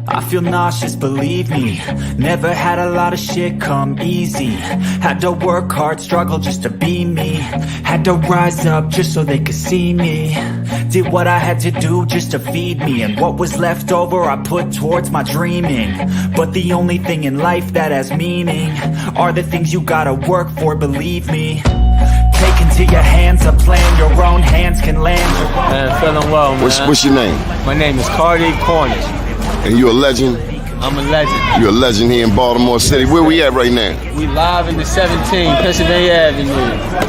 I feel nauseous, believe me. Never had a lot of shit come easy. Had to work hard, struggle just to be me. Had to rise up just so they could see me. Did what I had to do just to feed me. And what was left over I put towards my dreaming. But the only thing in life that has meaning are the things you gotta work for, believe me. Take into your hands a plan your own hands can land. Man, feeling well, man. What's your name? My name is Cardi Cornish. And you a legend? I'm a legend. You're a legend here in Baltimore City. Where we at right now? We live in the 17, Pennsylvania Avenue.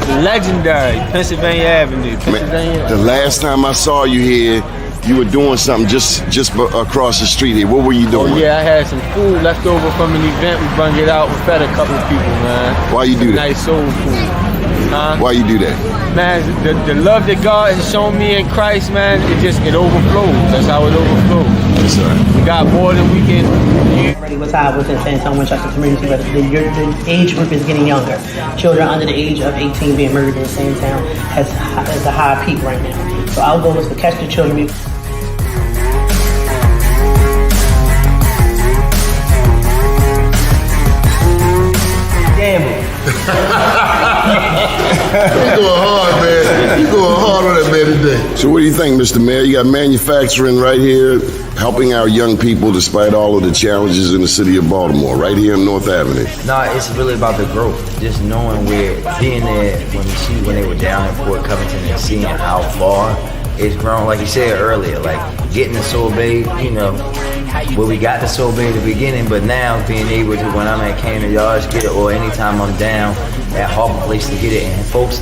The legendary Pennsylvania Avenue. Man, the last time I saw you here, you were doing something just across the street here. What were you doing? Oh yeah, I had some food left over from an event. We brought it out. We fed a couple of people, man. Why you do that? Nice soul food. Why you do that? Man, the love that God has shown me in Christ, man, it overflows. That's how it overflows. Yes, sir. We got more than we can. Already was high within San Antonio, Winchester community, but the age group is getting younger. Children under the age of 18 being murdered in the same town has a high peak right now. So our goal is to catch the children. Damn. You going hard, man. You going hard on that man today. So what do you think, Mr. Mayor? You got manufacturing right here, helping our young people despite all of the challenges in the city of Baltimore, right here on North Avenue. No, it's really about the growth. Just knowing being there when they were down in Port Covington and seeing how far it's grown. Like you said earlier, like getting the Soul Bay, where we got the Soul Bay at the beginning, but now being able to, when I'm at Cannon Yards, get it, or anytime I'm down at Harbor Place to get it, and folks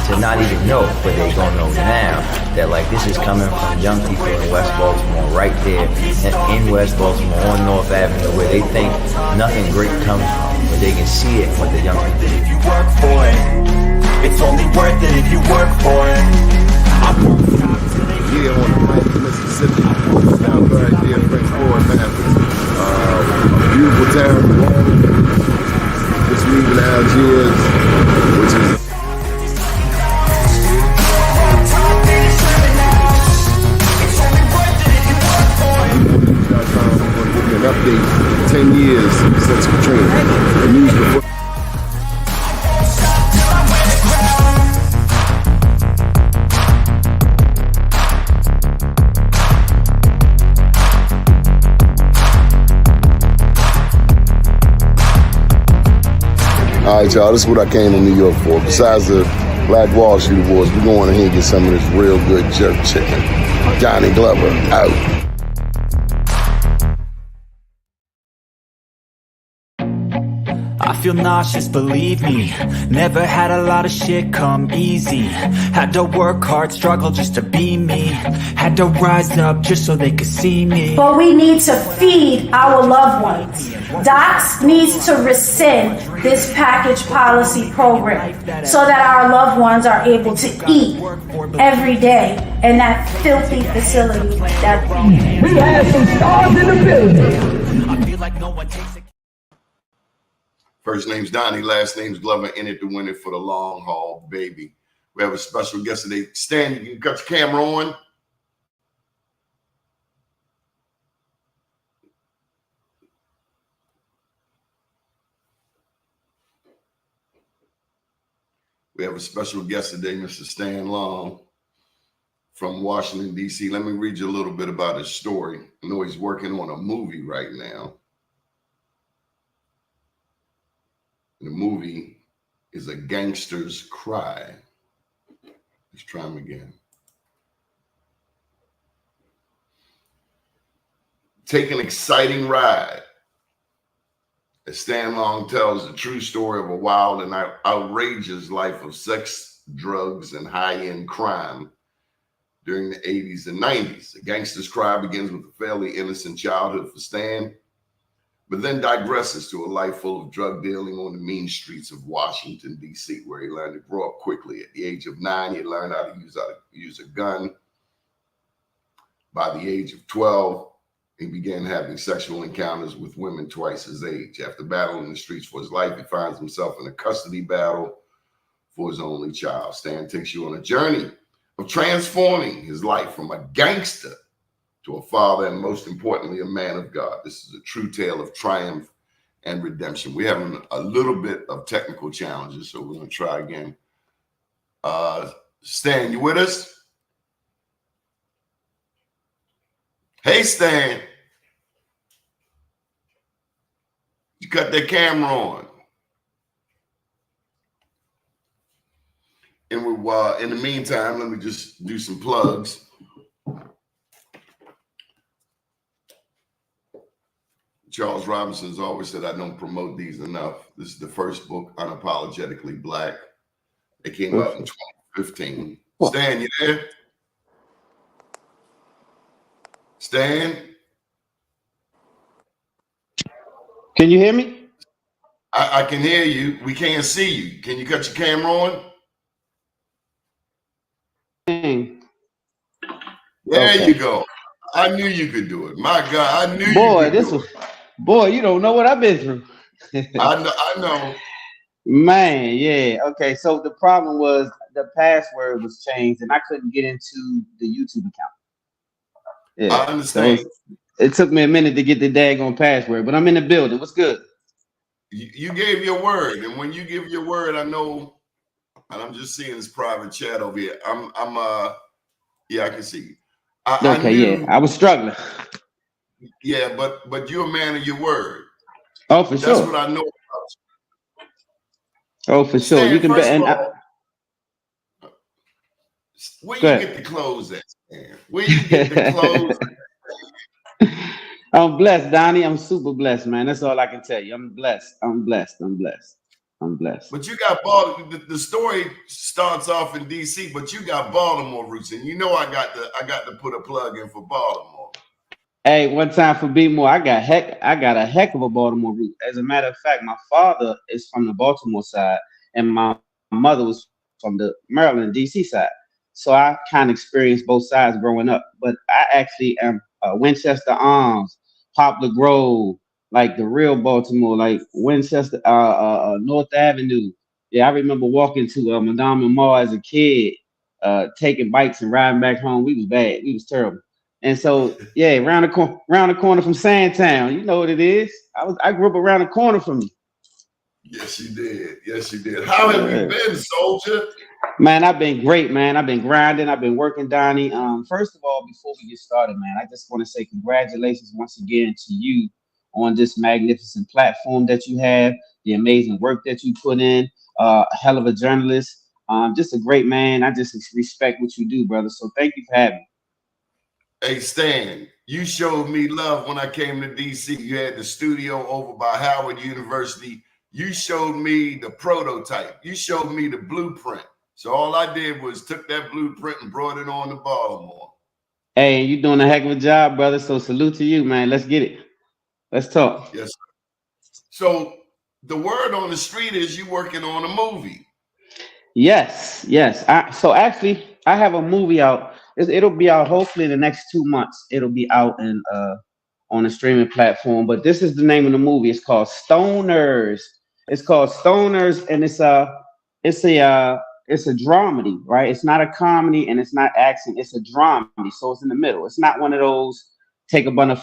to not even know, but they gonna know now that like this is coming from young people in West Baltimore, right there in West Baltimore on North Avenue, where they think nothing great comes from, but they can see it with the young people. If you work for it, it's only worth it if you work for it. I won't stop till they Here on the Mighty Mississippi, down right there, French Forward Mathis. A beautiful town, just leaving Algiers, which is an update 10 years since Katrina. The news before. All right, y'all, this is what I came to New York for. Besides the Black Wall Street Awards, we're going in here and get some of this real good jerk chicken. Johnny Glover, out. I feel nauseous, believe me. Never had a lot of shit come easy. Had to work hard, struggle just to be me. Had to rise up just so they could see me. But we need to feed our loved ones. Docs needs to rescind this package policy program so that our loved ones are able to eat every day in that filthy facility. We have some stars in the building. I feel like no one takes it. First name's Doni, last name's Glover, in it to win it for the long haul, baby. We have a special guest today. Stan, you can cut your camera on. We have a special guest today, Mr. Stan Long from Washington, D.C. Let me read you a little bit about his story. I know he's working on a movie right now. The movie is A Gangster's Cry. Let's try him again. Take an exciting ride. As Stan Long tells the true story of a wild and outrageous life of sex, drugs, and high-end crime during the 80s and 90s. A Gangster's Cry begins with a fairly innocent childhood for Stan, but then digresses to a life full of drug dealing on the mean streets of Washington, D.C., where he learned to grow up quickly. At the age of 9, he learned how to use a gun. By the age of 12, he began having sexual encounters with women twice his age. After battling the streets for his life, he finds himself in a custody battle for his only child. Stan takes you on a journey of transforming his life from a gangster to a father, and most importantly, a man of God. This is a true tale of triumph and redemption. We're having a little bit of technical challenges, so we're going to try again. Stan, you with us? Hey, Stan. You cut that camera on. And we, in the meantime, let me just do some plugs. Charles Robinson's always said I don't promote these enough. This is the first book, Unapologetically Black. It came out in 2015. Stan, you there? Stan? Can you hear me? I can hear you. We can't see you. Can you cut your camera on? There you go. I knew you could do it. My God, I knew you could do it. Boy, you don't know what I've been through. I know. Man, yeah. Okay, so the problem was the password was changed and I couldn't get into the YouTube account. Yeah, I understand. So it took me a minute to get the daggone password, but I'm in the building. What's good? You gave your word, and when you give your word, I know, and I'm just seeing this private chat over here. Yeah, I can see you. I was struggling. Yeah, but you're a man of your word. Oh, for sure. That's what I know about you. Oh, for sure. Stan, You can bet. Where you get the clothes at, Stan? Where you get the clothes? I'm blessed, Donnie. I'm super blessed, man. That's all I can tell you. I'm blessed. I'm blessed. I'm blessed. I'm blessed. But you got Baltimore. The story starts off in DC, but you got Baltimore roots, and you know I got to put a plug in for Baltimore. Hey, one time for B-more, I got a heck of a Baltimore root. As a matter of fact, my father is from the Baltimore side, and my mother was from the Maryland, DC side. So I kind of experienced both sides growing up. But I actually am Winchester Arms, Poplar Grove, like the real Baltimore, like Winchester, North Avenue. Yeah, I remember walking to Madame and Ma as a kid, taking bikes and riding back home. We was bad. We was terrible. And so, yeah, round the corner from Sandtown. You know what it is. I grew up around the corner from you. Yes, you did. Yes, you did. How have you been, soldier? Man, I've been great, man. I've been grinding. I've been working, Donnie. First of all, before we get started, man, I just want to say congratulations once again to you on this magnificent platform that you have, the amazing work that you put in, a hell of a journalist, just a great man. I just respect what you do, brother. So thank you for having me. Hey, Stan, you showed me love when I came to DC. You had the studio over by Howard University. You showed me the prototype. You showed me the blueprint. So all I did was took that blueprint and brought it on to Baltimore. Hey, you're doing a heck of a job, brother. So salute to you, man. Let's get it. Let's talk. Yes, sir. So the word on the street is you working on a movie. Yes. So actually, I have a movie out. It'll be out hopefully in the next 2 months. It'll be out in on a streaming platform. But this is the name of the movie. It's called Stoners. It's called Stoners, and it's a dramedy, right? It's not a comedy and it's not action. It's a dramedy, so it's in the middle. It's not one of those take a bunch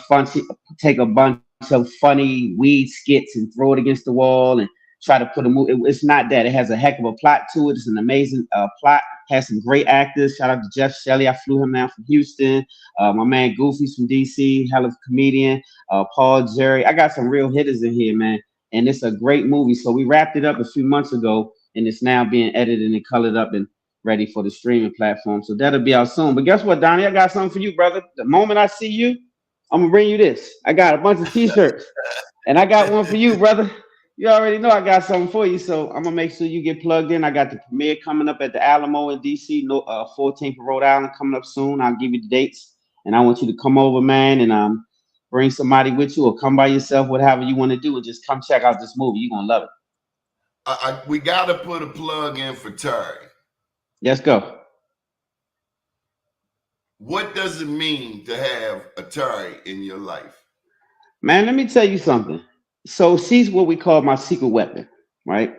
of funny weed skits and throw it against the wall and try to put a movie. It's not that. It has a heck of a plot to it. It's an amazing plot. Has some great actors. Shout out to Jeff Shelley. I flew him down from Houston. My man Goofy's from DC, hell of a comedian. Paul Jerry. I got some real hitters in here, man. And it's a great movie. So we wrapped it up a few months ago, and it's now being edited and colored up and ready for the streaming platform. So that'll be out soon. But guess what, Donnie? I got something for you, brother. The moment I see you, I'm gonna bring you this. I got a bunch of t-shirts, and I got one for you, brother. You already know I got something for you, so I'm gonna make sure you get plugged in. I got the premiere coming up at the Alamo in DC, 14th of Rhode Island coming up soon. I'll give you the dates, and I want you to come over, man, and bring somebody with you or come by yourself, whatever you want to do, and just come check out this movie. You're gonna love it. We gotta put a plug in for Terry. Let's go. What does it mean to have a Terry in your life? Man, let me tell you something. So she's what we call my secret weapon, right?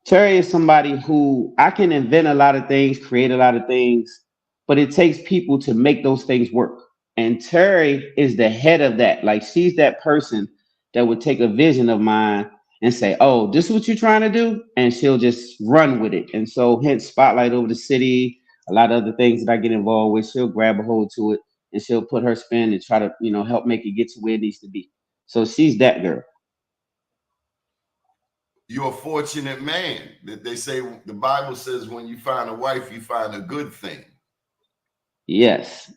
Terry is somebody who I can invent a lot of things, create a lot of things, but it takes people to make those things work. And Terry is the head of that. Like she's that person that would take a vision of mine and say, "Oh, this is what you're trying to do," and she'll just run with it. And so, hence spotlight over the city, a lot of other things that I get involved with. She'll grab a hold to it and she'll put her spin and try to, help make it get to where it needs to be. So she's that girl. You're a fortunate man. That they say the Bible says when you find a wife, you find a good thing. Yes,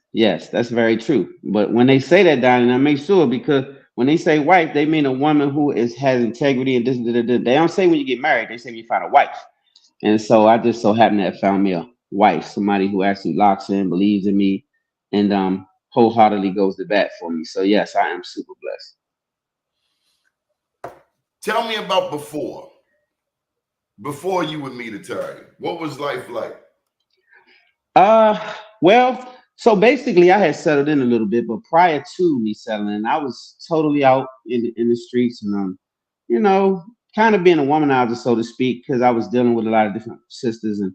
that's very true. But when they say that, Donnie, I make sure, because when they say wife, they mean a woman who has integrity and this. They don't say when you get married. They say when you find a wife. And so I just so happen to have found me a wife, somebody who actually locks in, believes in me, and wholeheartedly goes to bat for me. So yes, I am super blessed. Tell me about before you would meet a Terry. What was life like? Well, so basically I had settled in a little bit, but prior to me settling in, I was totally out in the streets and kind of being a womanizer, so to speak, because I was dealing with a lot of different sisters and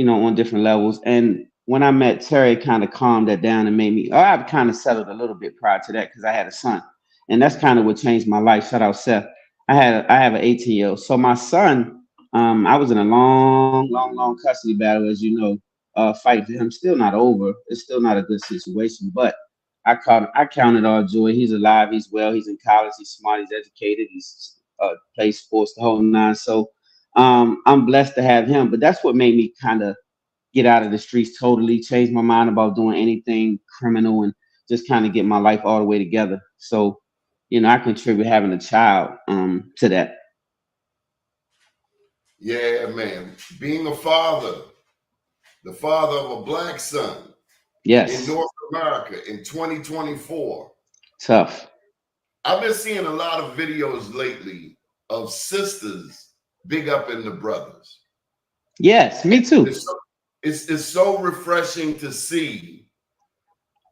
on different levels. And when I met Terry, it kind of calmed that down and made me. I've kind of settled a little bit prior to that because I had a son, and that's kind of what changed my life. Shout out Seth. I have an 18-year-old. So my son, I was in a long custody battle, as you know. Fight for him still not over. It's still not a good situation, but I counted all joy. He's alive. He's well. He's in college. He's smart. He's educated. He's plays sports the whole nine. So I'm blessed to have him. But that's what made me kind of get out of the streets totally, change my mind about doing anything criminal, and just kind of get my life all the way together. So I contribute having a child to that. Yeah, man. Being a father. The father of a black son, yes, in North America in 2024. Tough. I've been seeing a lot of videos lately of sisters big up in the brothers. Yes, me too. It's so refreshing to see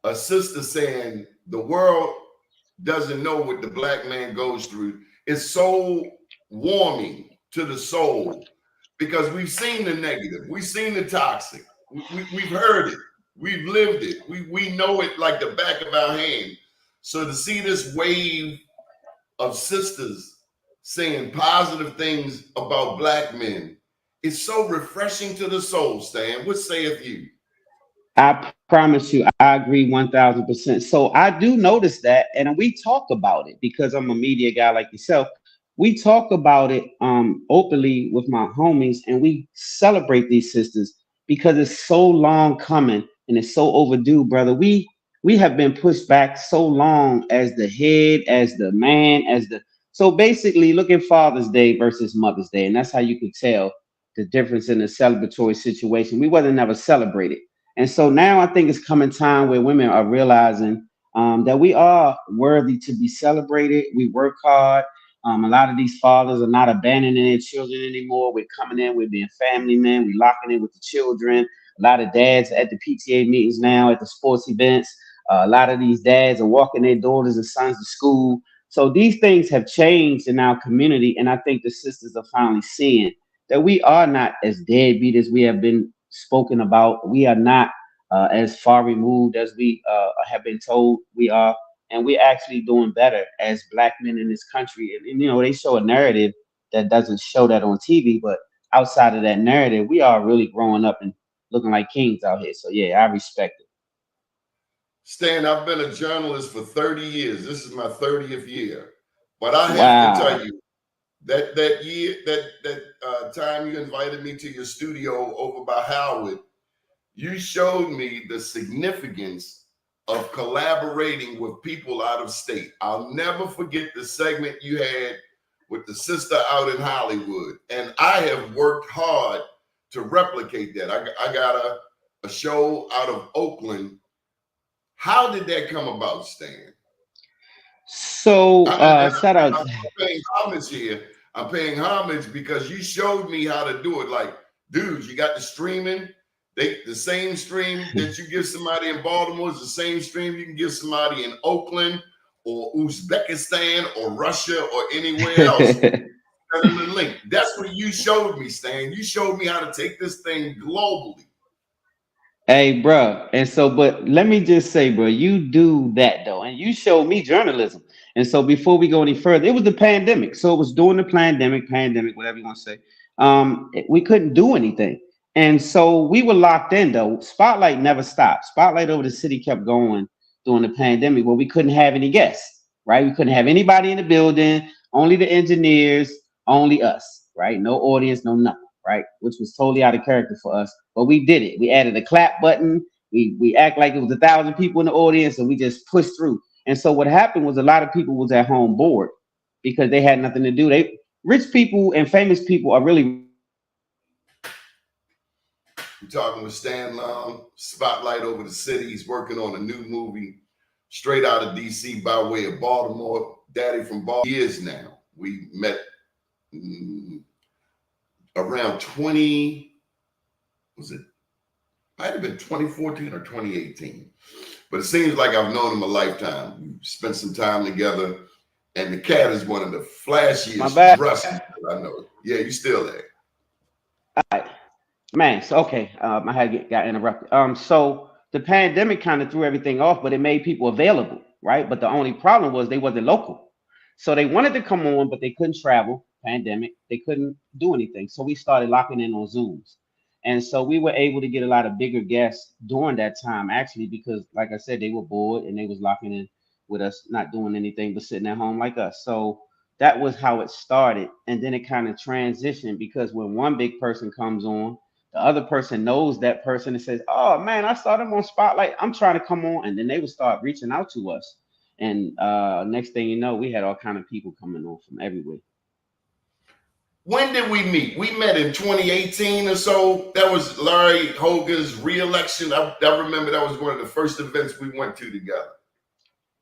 a sister saying the world doesn't know what the black man goes through. It's so warming to the soul. Because we've seen the negative, we've seen the toxic, we've heard it, we've lived it, we know it like the back of our hand. So to see this wave of sisters saying positive things about black men is so refreshing to the soul, Stan. What saith you? I promise you, I agree 1000%. So I do notice that, and we talk about it because I'm a media guy like yourself. We talk about it openly with my homies, and we celebrate these sisters because it's so long coming and it's so overdue, brother. We have been pushed back so long as the head, as the man, so basically look at Father's Day versus Mother's Day, and that's how you could tell the difference in the celebratory situation. We wasn't never celebrated. And so now I think it's coming time where women are realizing that we are worthy to be celebrated. We work hard. A lot of these fathers are not abandoning their children anymore. We're coming in, we're being family men, we're locking in with the children. A lot of dads at the PTA meetings now, at the sports events. A lot of these dads are walking their daughters and sons to school. So these things have changed in our community. And I think the sisters are finally seeing that we are not as deadbeat as we have been spoken about. We are not as far removed as we have been told we are. And we're actually doing better as black men in this country. And they show a narrative that doesn't show that on TV, but outside of that narrative, we are really growing up and looking like kings out here. So yeah, I respect it. Stan, I've been a journalist for 30 years. This is my 30th year. But I have to tell you, that year, that time you invited me to your studio over by Howard, you showed me the significance of collaborating with people out of state. I'll never forget the segment you had with the sister out in Hollywood. And I have worked hard to replicate that. I got a show out of Oakland. How did that come about, Stan? So shout out. I'm paying homage here. I'm paying homage because you showed me how to do it. Like, dudes, you got the streaming. The same stream that you give somebody in Baltimore is the same stream you can give somebody in Oakland or Uzbekistan or Russia or anywhere else. The link. That's what you showed me, Stan. You showed me how to take this thing globally. Hey, bro. And so, but let me just say, bro, you do that though, and you showed me journalism. And so, before we go any further, it was the pandemic. So it was during the pandemic, whatever you want to say. We couldn't do anything, and so we were locked in though. Spotlight never stopped. Spotlight over the city kept going during the pandemic, where we couldn't have any guests. Right? We couldn't have anybody in the building. Only the engineers. Only us. Right? No audience. No nothing. Right? Which was totally out of character for us. But we did it. We added a clap button. We act like it was 1,000 people in the audience, and we just pushed through. And so what happened was a lot of people was at home bored because they had nothing to do. They rich people and famous people are really We're talking with Stan Long, spotlight over the city. He's working on a new movie straight out of DC by way of Baltimore. Daddy from Baltimore. He is now. We met around 20, was it? Might have been 2014 or 2018. But it seems like I've known him a lifetime. We spent some time together. And the cat is one of the flashiest dressers that I know. Yeah, you still there. all right. Man, so okay, I had got interrupted. So the pandemic kind of threw everything off, but it made people available, right? But the only problem was they wasn't local, so they wanted to come on, but they couldn't travel. Pandemic, they couldn't do anything, so we started locking in on Zooms, and so we were able to get a lot of bigger guests during that time, actually, because like I said, they were bored and they was locking in with us, not doing anything but sitting at home like us. So that was how it started, and then it kind of transitioned because when one big person comes on, the other person knows that person and says, "Oh man, I saw them on Spotlight. I'm trying to come on," and then they would start reaching out to us. And next thing you know, we had all kind of people coming on from everywhere. When did we meet? We met in 2018 or so. That was Larry Hogan's re-election. I remember that was one of the first events we went to together.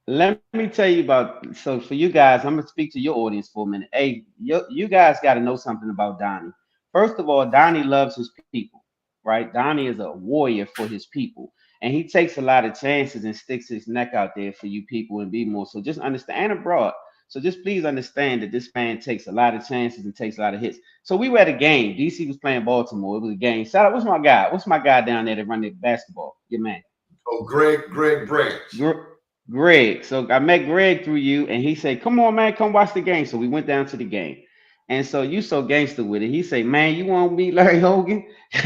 Let me tell you about. So for you guys, I'm gonna speak to your audience for a minute. Hey, you guys got to know something about Donnie. First of all, Donnie loves his people, right? Donnie is a warrior for his people, and he takes a lot of chances and sticks his neck out there for you people and be more. So just understand and abroad. So just please understand that this man takes a lot of chances and takes a lot of hits. So we were at a game. DC was playing Baltimore. It was a game. Shout out, what's my guy? What's my guy down there that run the basketball? Your man. Oh, Greg Branch. Greg. So I met Greg through you, and he said, "Come on, man, come watch the game." So we went down to the game, and so you so gangster with it. He said, "Man, you want to meet Larry Hogan?"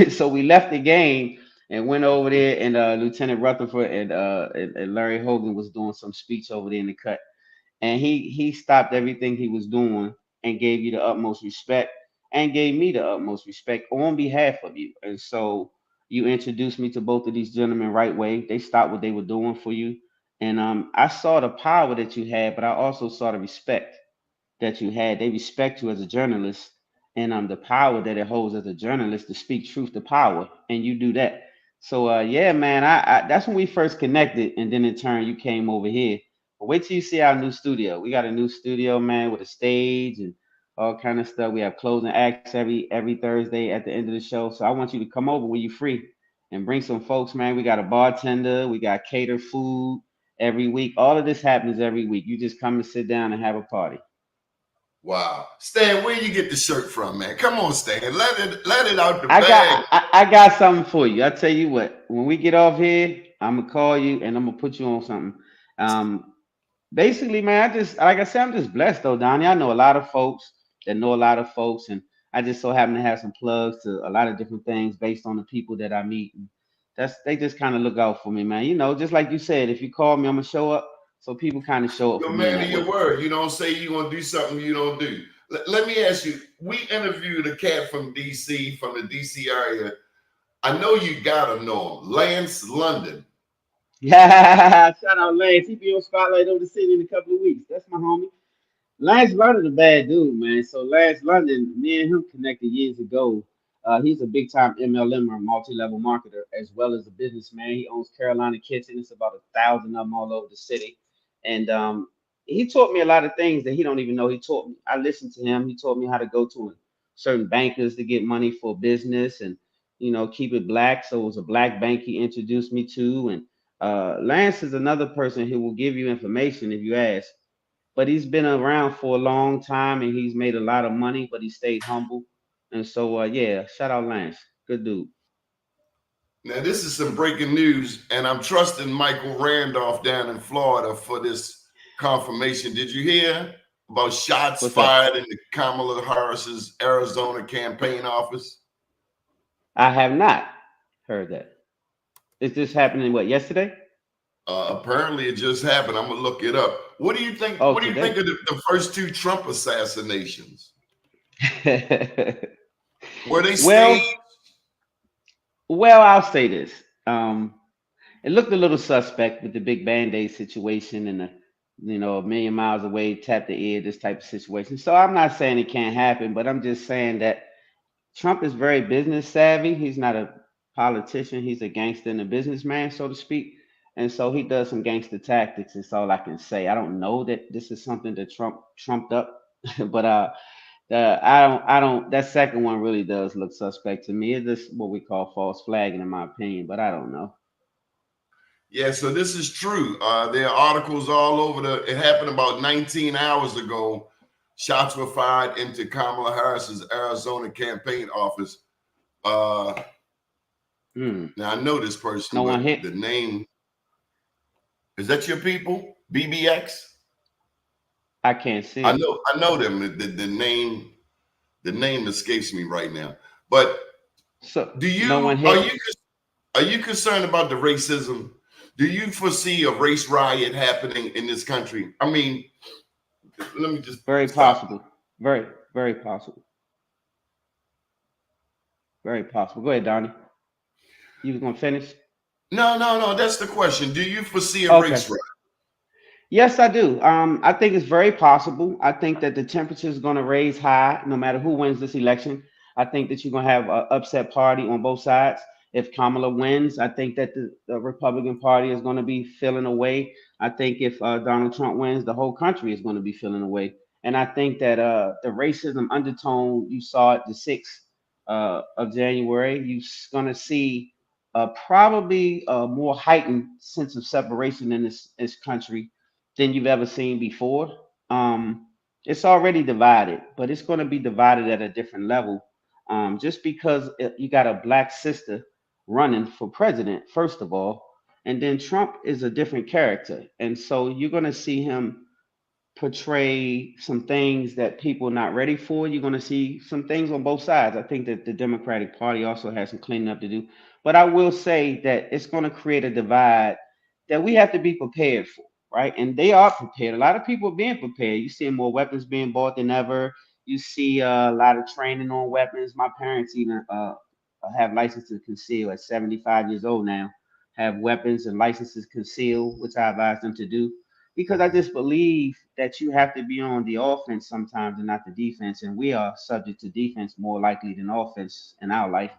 So we left the game and went over there, and Lieutenant Rutherford and Larry Hogan was doing some speech over there in the cut, and he stopped everything he was doing and gave you the utmost respect and gave me the utmost respect on behalf of you. And so you introduced me to both of these gentlemen right way. They stopped what they were doing for you, and I saw the power that you had, but I also saw the respect that you had. They respect you as a journalist, and the power that it holds as a journalist to speak truth to power, and you do that. So yeah, man, I that's when we first connected, and then in turn you came over here. But wait till you see our new studio. We got a new studio, man, with a stage and all kind of stuff. We have closing acts every Thursday at the end of the show. So I want you to come over when you're free and bring some folks, man. We got a bartender, we got catered food every week. All of this happens every week. You just come and sit down and have a party. Wow. Stan, where you get the shirt from, man? Come on, Stan. Let it out the bag. I got something for you. I tell you what, when we get off here, I'm gonna call you and I'm gonna put you on something. Basically, man, I just like I said, I'm just blessed though, Donnie. I know a lot of folks that know a lot of folks, and I just so happen to have some plugs to a lot of different things based on the people that I meet. And that's they just kind of look out for me, man. You know, just like you said, if you call me, I'm gonna show up. So people kind of show up You're for a me in man of that your way. word. You don't say you're going to do something you don't do. Let me ask you, we interviewed a cat from DC, from the DC area. I know you got to know him, Lance London. Yeah, shout out Lance. He be on Spotlight over the city in a couple of weeks. That's my homie. Lance London a bad dude, man. So Lance London, me and him connected years ago. He's a big time MLM or multi-level marketer as well as a businessman. He owns Carolina Kitchen. It's about 1,000 of them all over the city. And he taught me a lot of things that he don't even know he taught me. I listened to him. He taught me how to go to certain bankers to get money for business and keep it black. So it was a black bank he introduced me to. And Lance is another person who will give you information if you ask, but he's been around for a long time and he's made a lot of money, but he stayed humble. And so, yeah, shout out Lance. Good dude. Now, this is some breaking news, and I'm trusting Michael Randolph down in Florida for this confirmation. Did you hear about shots fired in the Kamala Harris's Arizona campaign office? I have not heard that. Is this happening, what, yesterday? Apparently, it just happened. I'm gonna look it up. What do you think? Oh, what do you today? think of the first two Trump assassinations? Were they staged? Well, I'll say this. It looked a little suspect with the big Band-Aid situation and a million miles away, tap the ear, this type of situation. So I'm not saying it can't happen, but I'm just saying that Trump is very business savvy. He's not a politician. He's a gangster and a businessman, so to speak. And so he does some gangster tactics. That's all I can say. I don't know that this is something that Trump trumped up, but I don't. That second one really does look suspect to me. It's just what we call false flagging, in my opinion. But I don't know. Yeah, so this is true. There are articles all over it happened about 19 hours ago. Shots were fired into Kamala Harris's Arizona campaign office. Now I know this person, No one but hit. the name, is that your people? BBX? I can't see. I know them. The name escapes me right now. But so do you no one hit. Are you concerned about the racism? Do you foresee a race riot happening in this country? I mean, let me just Very possible. Very, very possible. Very possible. Go ahead, Donnie. You was gonna finish? No. That's the question. Do you foresee a race riot? Yes, I do. I think it's very possible. I think that the temperature is going to raise high no matter who wins this election. I think that you're going to have an upset party on both sides. If Kamala wins, I think that the Republican Party is going to be feeling away. I think if Donald Trump wins, the whole country is going to be feeling away. And I think that the racism undertone you saw at the 6th of January, you're going to see probably a more heightened sense of separation in this country than you've ever seen before. It's already divided, but it's going to be divided at a different level. Just because you got a black sister running for president, first of all, and then Trump is a different character. And so you're going to see him portray some things that people are not ready for. You're going to see some things on both sides. I think that the Democratic Party also has some cleaning up to do. But I will say that it's going to create a divide that we have to be prepared for, right? And they are prepared. A lot of people are being prepared. You see more weapons being bought than ever. You see a lot of training on weapons. My parents even have licenses to conceal at 75 years old now, have weapons and licenses concealed, which I advise them to do because I just believe that you have to be on the offense sometimes and not the defense. And we are subject to defense more likely than offense in our life.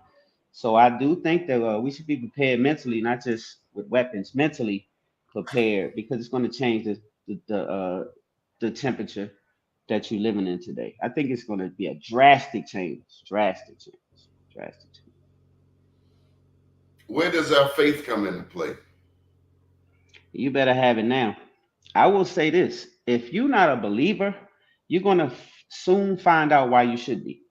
So I do think that we should be prepared mentally, not just with weapons, mentally prepared because it's going to change the temperature that you're living in today. I think it's going to be a drastic change. Where does our faith come into play? You better have it now. I will say this: if you're not a believer, you're gonna soon find out why you should be,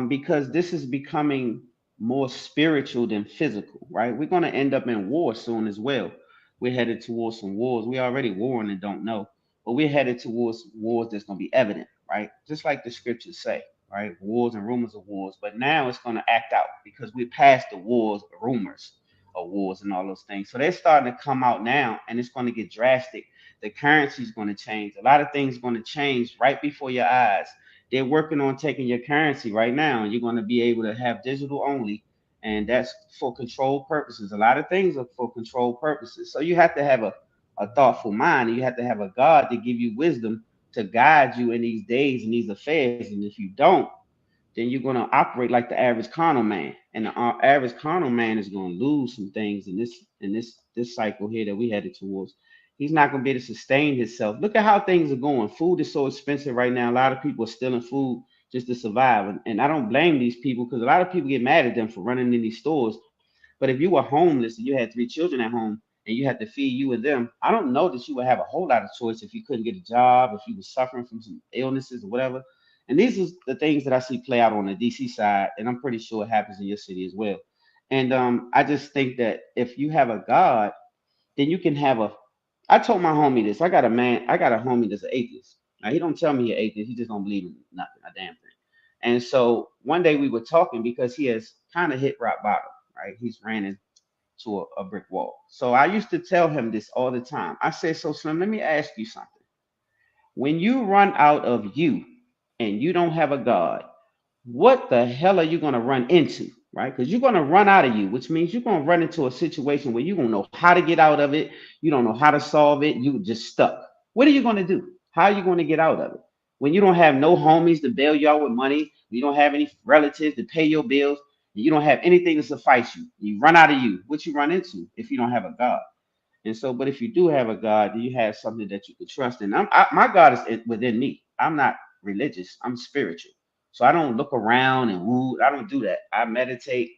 because this is becoming more spiritual than physical, right? We're gonna end up in war soon as well. We're headed towards some wars. We already warring and don't know, but we're headed towards wars that's gonna be evident, right? Just like the scriptures say, right? Wars and rumors of wars, but now it's gonna act out because we're past the wars, the rumors of wars and all those things. So they're starting to come out now, and it's going to get drastic. The currency is going to change. A lot of things going to change right before your eyes. They're working on taking your currency right now, and you're going to be able to have digital only, and that's for control purposes. A lot of things are for control purposes. So you have to have a thoughtful mind, and you have to have a God to give you wisdom to guide you in these days and these affairs. And if you don't, then you're going to operate like the average carnal man, and the average carnal man is going to lose some things in this cycle here that we headed towards. He's not going to be able to sustain himself. Look at how things are going. Food is so expensive right now. A lot of people are stealing food just to survive, and I don't blame these people because a lot of people get mad at them for running in these stores. But if you were homeless and you had 3 children at home and you had to feed you and them, I don't know that you would have a whole lot of choice if you couldn't get a job, if you were suffering from some illnesses or whatever. And these are the things that I see play out on the DC side, and I'm pretty sure it happens in your city as well. And I just think that if you have a God, then you can have a. I told my homie this. I got a homie that's an atheist. Now he don't tell me he's atheist. He just don't believe in nothing, a damn thing. And so one day we were talking because he has kind of hit rock bottom, right? He's ran into a brick wall. So I used to tell him this all the time. I said, so Slim, let me ask you something. When you run out of you and you don't have a God, what the hell are you going to run into, right? Because you're going to run out of you, which means you're going to run into a situation where you don't know how to get out of it. You don't know how to solve it. You just stuck. What are you going to do? How are you going to get out of it? When you don't have no homies to bail you out with money, you don't have any relatives to pay your bills, and you don't have anything to suffice you. You run out of you. What you run into if you don't have a God? And so, but if you do have a God, do you have something that you can trust in? My God is within me. I'm not religious. I'm spiritual. So I don't look around and woo. I don't do that. I meditate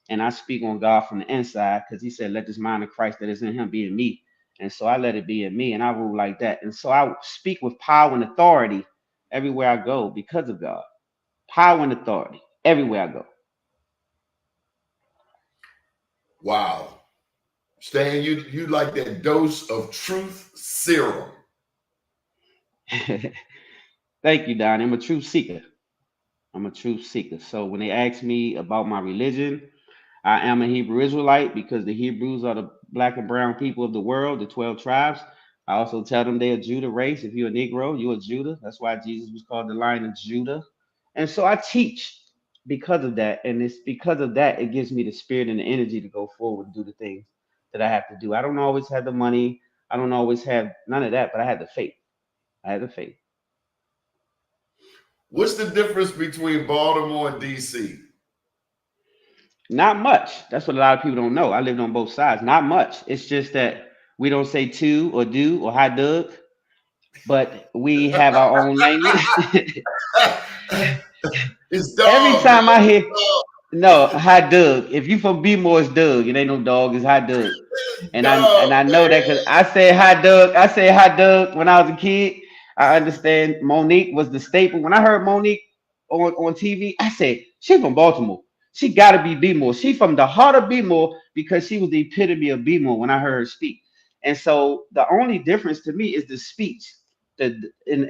and I speak on God from the inside because He said, "Let this mind of Christ that is in Him be in me." And so I let it be in me, and I rule like that. And so I speak with power and authority everywhere I go because of God. Power and authority everywhere I go. Wow. Stan, you like that dose of truth serum. Thank you, Don. I'm a truth seeker. I'm a truth seeker. So when they ask me about my religion, I am a Hebrew Israelite because the Hebrews are the black and brown people of the world, the 12 tribes. I also tell them they're a Judah race. If you're a Negro, you're a Judah. That's why Jesus was called the Lion of Judah. And so I teach because of that. And it's because of that, it gives me the spirit and the energy to go forward and do the things that I have to do. I don't always have the money. I don't always have none of that, but I had the faith. I had the faith. What's the difference between Baltimore and DC? Not much. That's what a lot of people don't know. I lived on both sides. Not much. It's just that we don't say to or do or hi Doug, but we have our own language. It's dog. Every time I hear Dog. no hi Doug, if you from B-more, it's Doug. It ain't no dog. It's hi Doug. And Dog, I know that because I said hi Doug. I said hi Doug when I was a kid. I understand Monique was the staple. When I heard Monique on TV, I said she from Baltimore. She got to be B-more. She from the heart of B-more because she was the epitome of B-more when I heard her speak. And so the only difference to me is the speech. And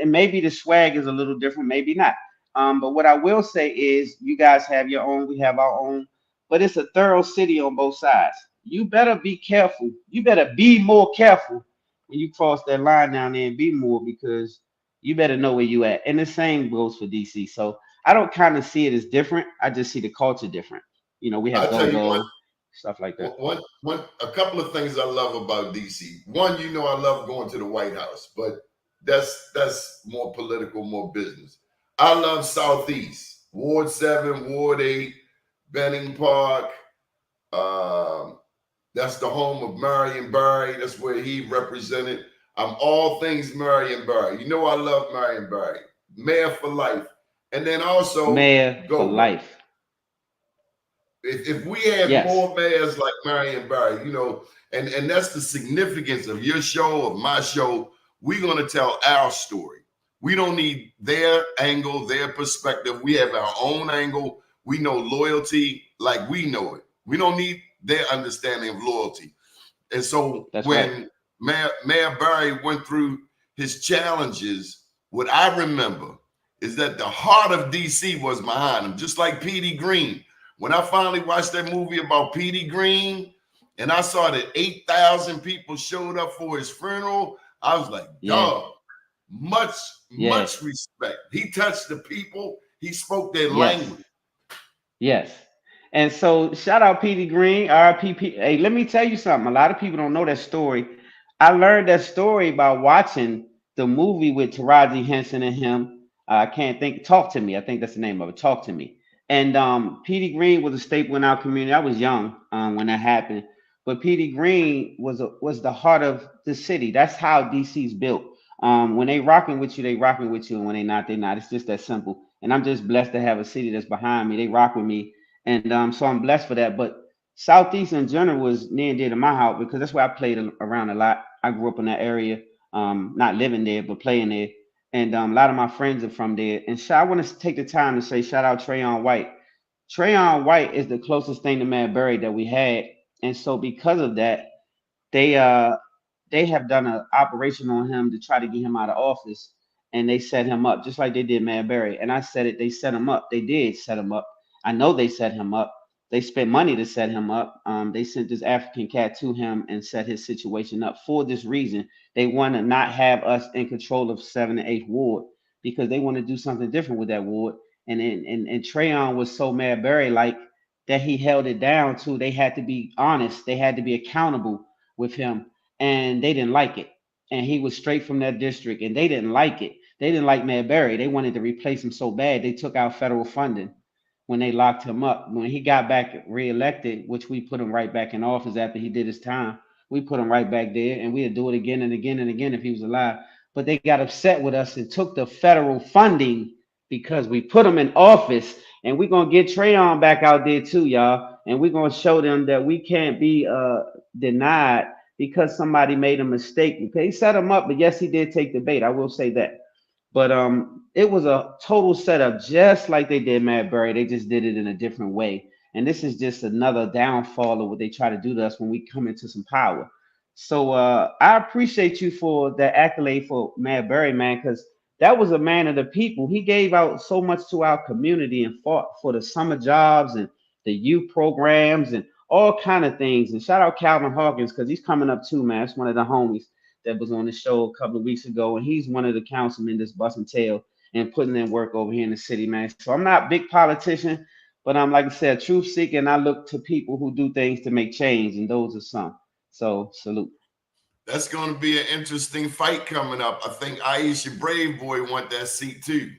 maybe the swag is a little different, maybe not. But what I will say is you guys have your own, we have our own, but it's a thorough city on both sides. You better be careful. You better be more careful when you cross that line down there and be more because you better know where you at. And the same goes for DC. So I don't kind of see it as different. I just see the culture different. You know, we have I tell you go-go, stuff like that. A couple of things I love about DC. One, you know, I love going to the White House, but that's more political, more business. I love Southeast, Ward 7, Ward 8, Benning Park. That's the home of Marion Barry. That's where he represented. I'm all things Marion Barry. You know I love Marion Barry. Mayor for life. And then also Mayor for life. If we had more mayors like Marion Barry, you know, and that's the significance of your show, of my show, we're going to tell our story. We don't need their angle, their perspective. We have our own angle. We know loyalty like we know it. We don't need their understanding of loyalty. And so when Mayor Barry went through his challenges, what I remember is that the heart of DC was behind him, just like Petey Green. When I finally watched that movie about Petey Green and I saw that 8,000 people showed up for his funeral, I was like, dog, much respect. He touched the people. He spoke their language. Yes. And so shout out Petey Green, RIP. Hey, let me tell you something. A lot of people don't know that story. I learned that story by watching the movie with Taraji Henson and him. I can't think. Talk to Me. I think that's the name of it. Talk to Me. And Petey Green was a staple in our community. I was young when that happened, but Petey Green was the heart of the city. That's how DC's built. When they rocking with you, they rocking with you, and when they not, they not. It's just that simple. And I'm just blessed to have a city that's behind me. They rock with me, and so I'm blessed for that. But Southeast in general was near and dear to my heart because that's where I played around a lot. I grew up in that area, not living there, but playing there. And a lot of my friends are from there. And I want to take the time to say shout out Trayon White. Trayon White is the closest thing to Matt Berry that we had, and so because of that, they uh they have done an operation on him to try to get him out of office, and they set him up just like they did Matt Berry. And I said it, they set him up. They did set him up. I know they set him up. They spent money to set him up. They sent this African cat to him and set his situation up for this reason. They want to not have us in control of 7th and 8th Ward because they want to do something different with that ward. And Trayon was so Matt Berry like that he held it down to. They had to be honest. They had to be accountable with him, and they didn't like it. And he was straight from that district, and they didn't like it. They didn't like Matt Berry. They wanted to replace him so bad they took out federal funding when they locked him up. When he got back reelected, which we put him right back in office after he did his time, we put him right back there, and we'd do it again and again and again if he was alive. But they got upset with us and took the federal funding because we put him in office, and we're gonna get Trayon back out there too, y'all, and we're gonna show them that we can't be denied because somebody made a mistake. Okay, he set him up, but yes, he did take the bait. I will say that. But it was a total setup, just like they did Matt Berry. They just did it in a different way. And this is just another downfall of what they try to do to us when we come into some power. So I appreciate you for the accolade for Matt Berry, man, because that was a man of the people. He gave out so much to our community and fought for the summer jobs and the youth programs and all kind of things. And shout out Calvin Hawkins because he's coming up too, man. That's one of the homies that was on the show a couple of weeks ago, and he's one of the councilmen that's busting tail and putting in work over here in the city, man. So I'm not a big politician, but I'm, like I said, truth seeking. I look to people who do things to make change, and those are some. So salute. That's going to be an interesting fight coming up. I think Aisha Brave Boy want that seat too.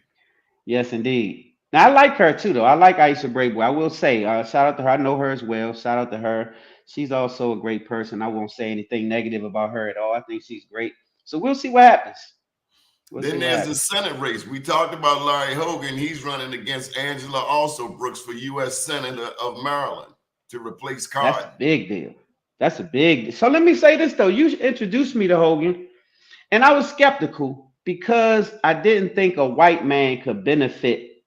Yes, indeed. Now I like her too, though. I like Aisha Brave Boy. I will say, shout out to her. I know her as well. Shout out to her. She's also a great person. I won't say anything negative about her at all. I think she's great. So we'll see what happens. Then there's the Senate race. We talked about Larry Hogan. He's running against Angela also Brooks for U.S. Senator of Maryland to replace Card. That's a big deal. That's a big deal. So let me say this, though. You introduced me to Hogan, and I was skeptical because I didn't think a white man could benefit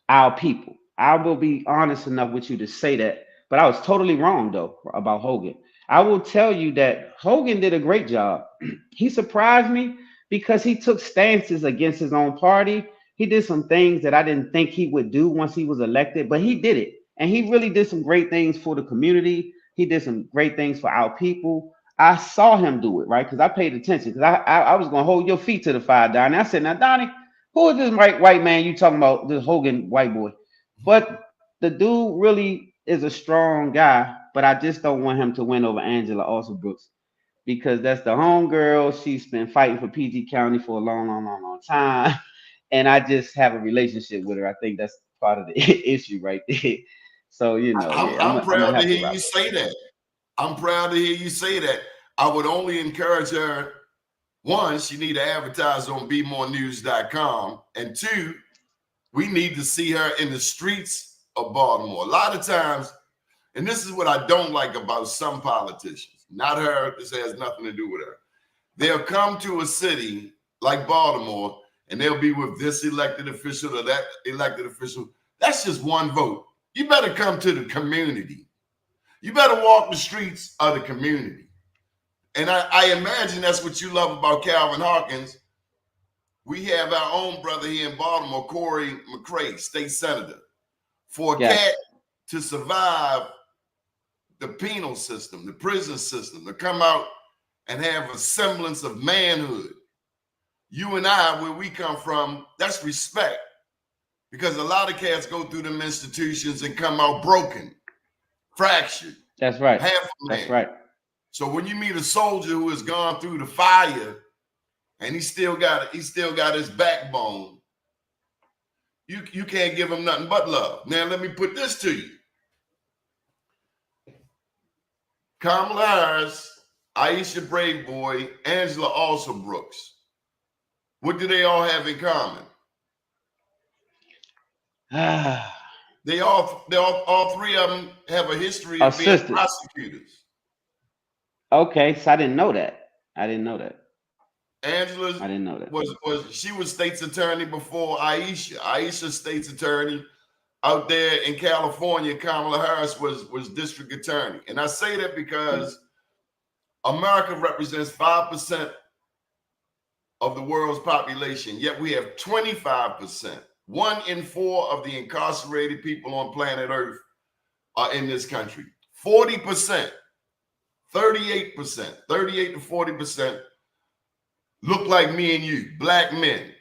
our people. I will be honest enough with you to say that. But I was totally wrong, though, about Hogan. I will tell you that Hogan did a great job. He surprised me because he took stances against his own party. He did some things that I didn't think he would do once he was elected, but he did it. And he really did some great things for the community. He did some great things for our people. I saw him do it, right? Because I paid attention. Because I was going to hold your feet to the fire, Donnie. I said, now, Donnie, who is this white man you talking about, this Hogan white boy? But the dude really is a strong guy, but I just don't want him to win over Angela also Brooks because that's the homegirl. She's been fighting for PG County for a long time. And I just have a relationship with her. I think that's part of the issue right there. So, you know, I'm proud to hear you say that. I'm proud to hear you say that. I would only encourage her. One, she need to advertise on bemorenews.com. And two, we need to see her in the streets of Baltimore. A lot of times, and this is what I don't like about some politicians, not her, this has nothing to do with her. They'll come to a city like Baltimore and they'll be with this elected official or that elected official. That's just one vote. You better come to the community. You better walk the streets of the community. And I imagine that's what you love about Calvin Hawkins. We have our own brother here in Baltimore, Corey McCray, state senator. For a cat to survive the penal system, the prison system, to come out and have a semblance of manhood. You and I, where we come from, that's respect. Because a lot of cats go through them institutions and come out broken, fractured. That's right. Half a man. That's right. So when you meet a soldier who has gone through the fire and he still got his backbone, you can't give him nothing but love. Now let me put this to you. Kamala Harris, Aisha Brave Boy, Angela also Brooks. What do they all have in common? They all three of them have a history of being prosecutors. Okay, so I didn't know that. Angela, I didn't know that. She was state's attorney before Aisha. Aisha state's attorney. out there in California, Kamala Harris was district attorney. And I say that because America represents 5% of the world's population, yet we have 25%. 1 in 4 of the incarcerated people on planet Earth are in this country. 40%, 38%, 38 to 40% look like me and you, black men.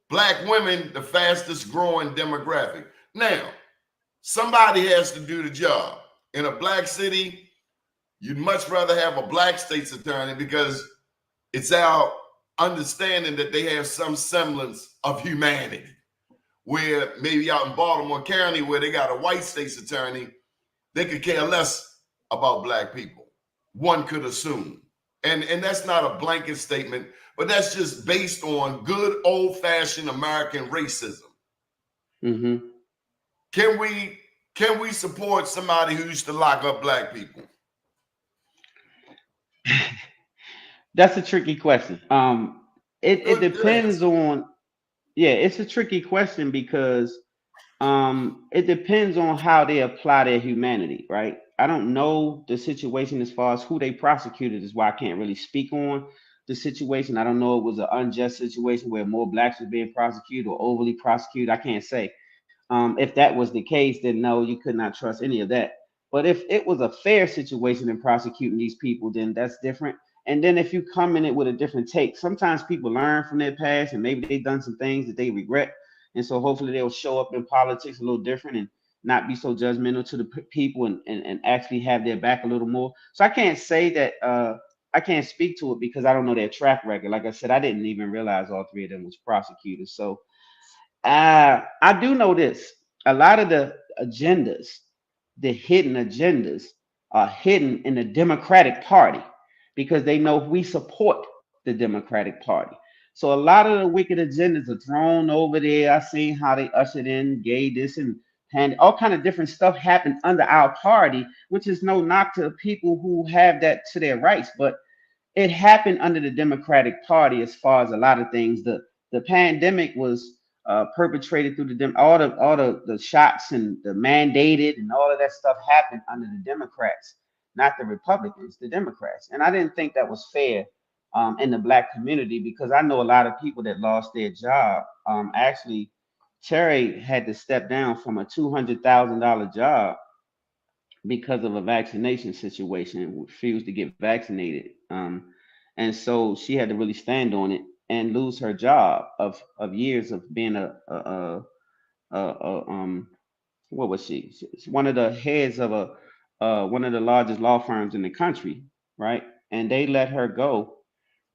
Black women, the fastest growing demographic. Now, somebody has to do the job. In a black city, you'd much rather have a black state's attorney because it's our understanding that they have some semblance of humanity. Where maybe out in Baltimore County, where they got a white state's attorney, they could care less about black people. One could assume. And that's not a blanket statement, but that's just based on good old-fashioned American racism. Mm-hmm. Can we support somebody who used to lock up black people? That's a tricky question. It depends on, yeah, it's a tricky question because it depends on how they apply their humanity, right? I don't know the situation as far as who they prosecuted is why I can't really speak on the situation. I don't know if it was an unjust situation where more blacks was being prosecuted or overly prosecuted. I can't say. If that was the case, then no, you could not trust any of that. But if it was a fair situation in prosecuting these people, then that's different. And then if you come in it with a different take, sometimes people learn from their past and maybe they've done some things that they regret. And so hopefully they'll show up in politics a little different and not be so judgmental to the people and actually have their back a little more. So I can't say that I can't speak to it because I don't know their track record. Like I said, I didn't even realize all 3 of them was prosecutors. So I do know this. A lot of the agendas, the hidden agendas, are hidden in the Democratic Party because they know we support the Democratic Party. So a lot of the wicked agendas are thrown over there. I seen how they ushered in gay this and all kind of different stuff happened under our party, which is no knock to the people who have that to their rights. But it happened under the Democratic Party as far as a lot of things. The pandemic was perpetrated through all the shots and the mandated and all of that stuff happened under the Democrats, not the Republicans, the Democrats. And I didn't think that was fair in the black community because I know a lot of people that lost their job. Actually, Terry had to step down from a $200,000 job because of a vaccination situation and refused to get vaccinated. And so she had to really stand on it and lose her job of years of being what was she? She's one of the heads of one of the largest law firms in the country, right? And they let her go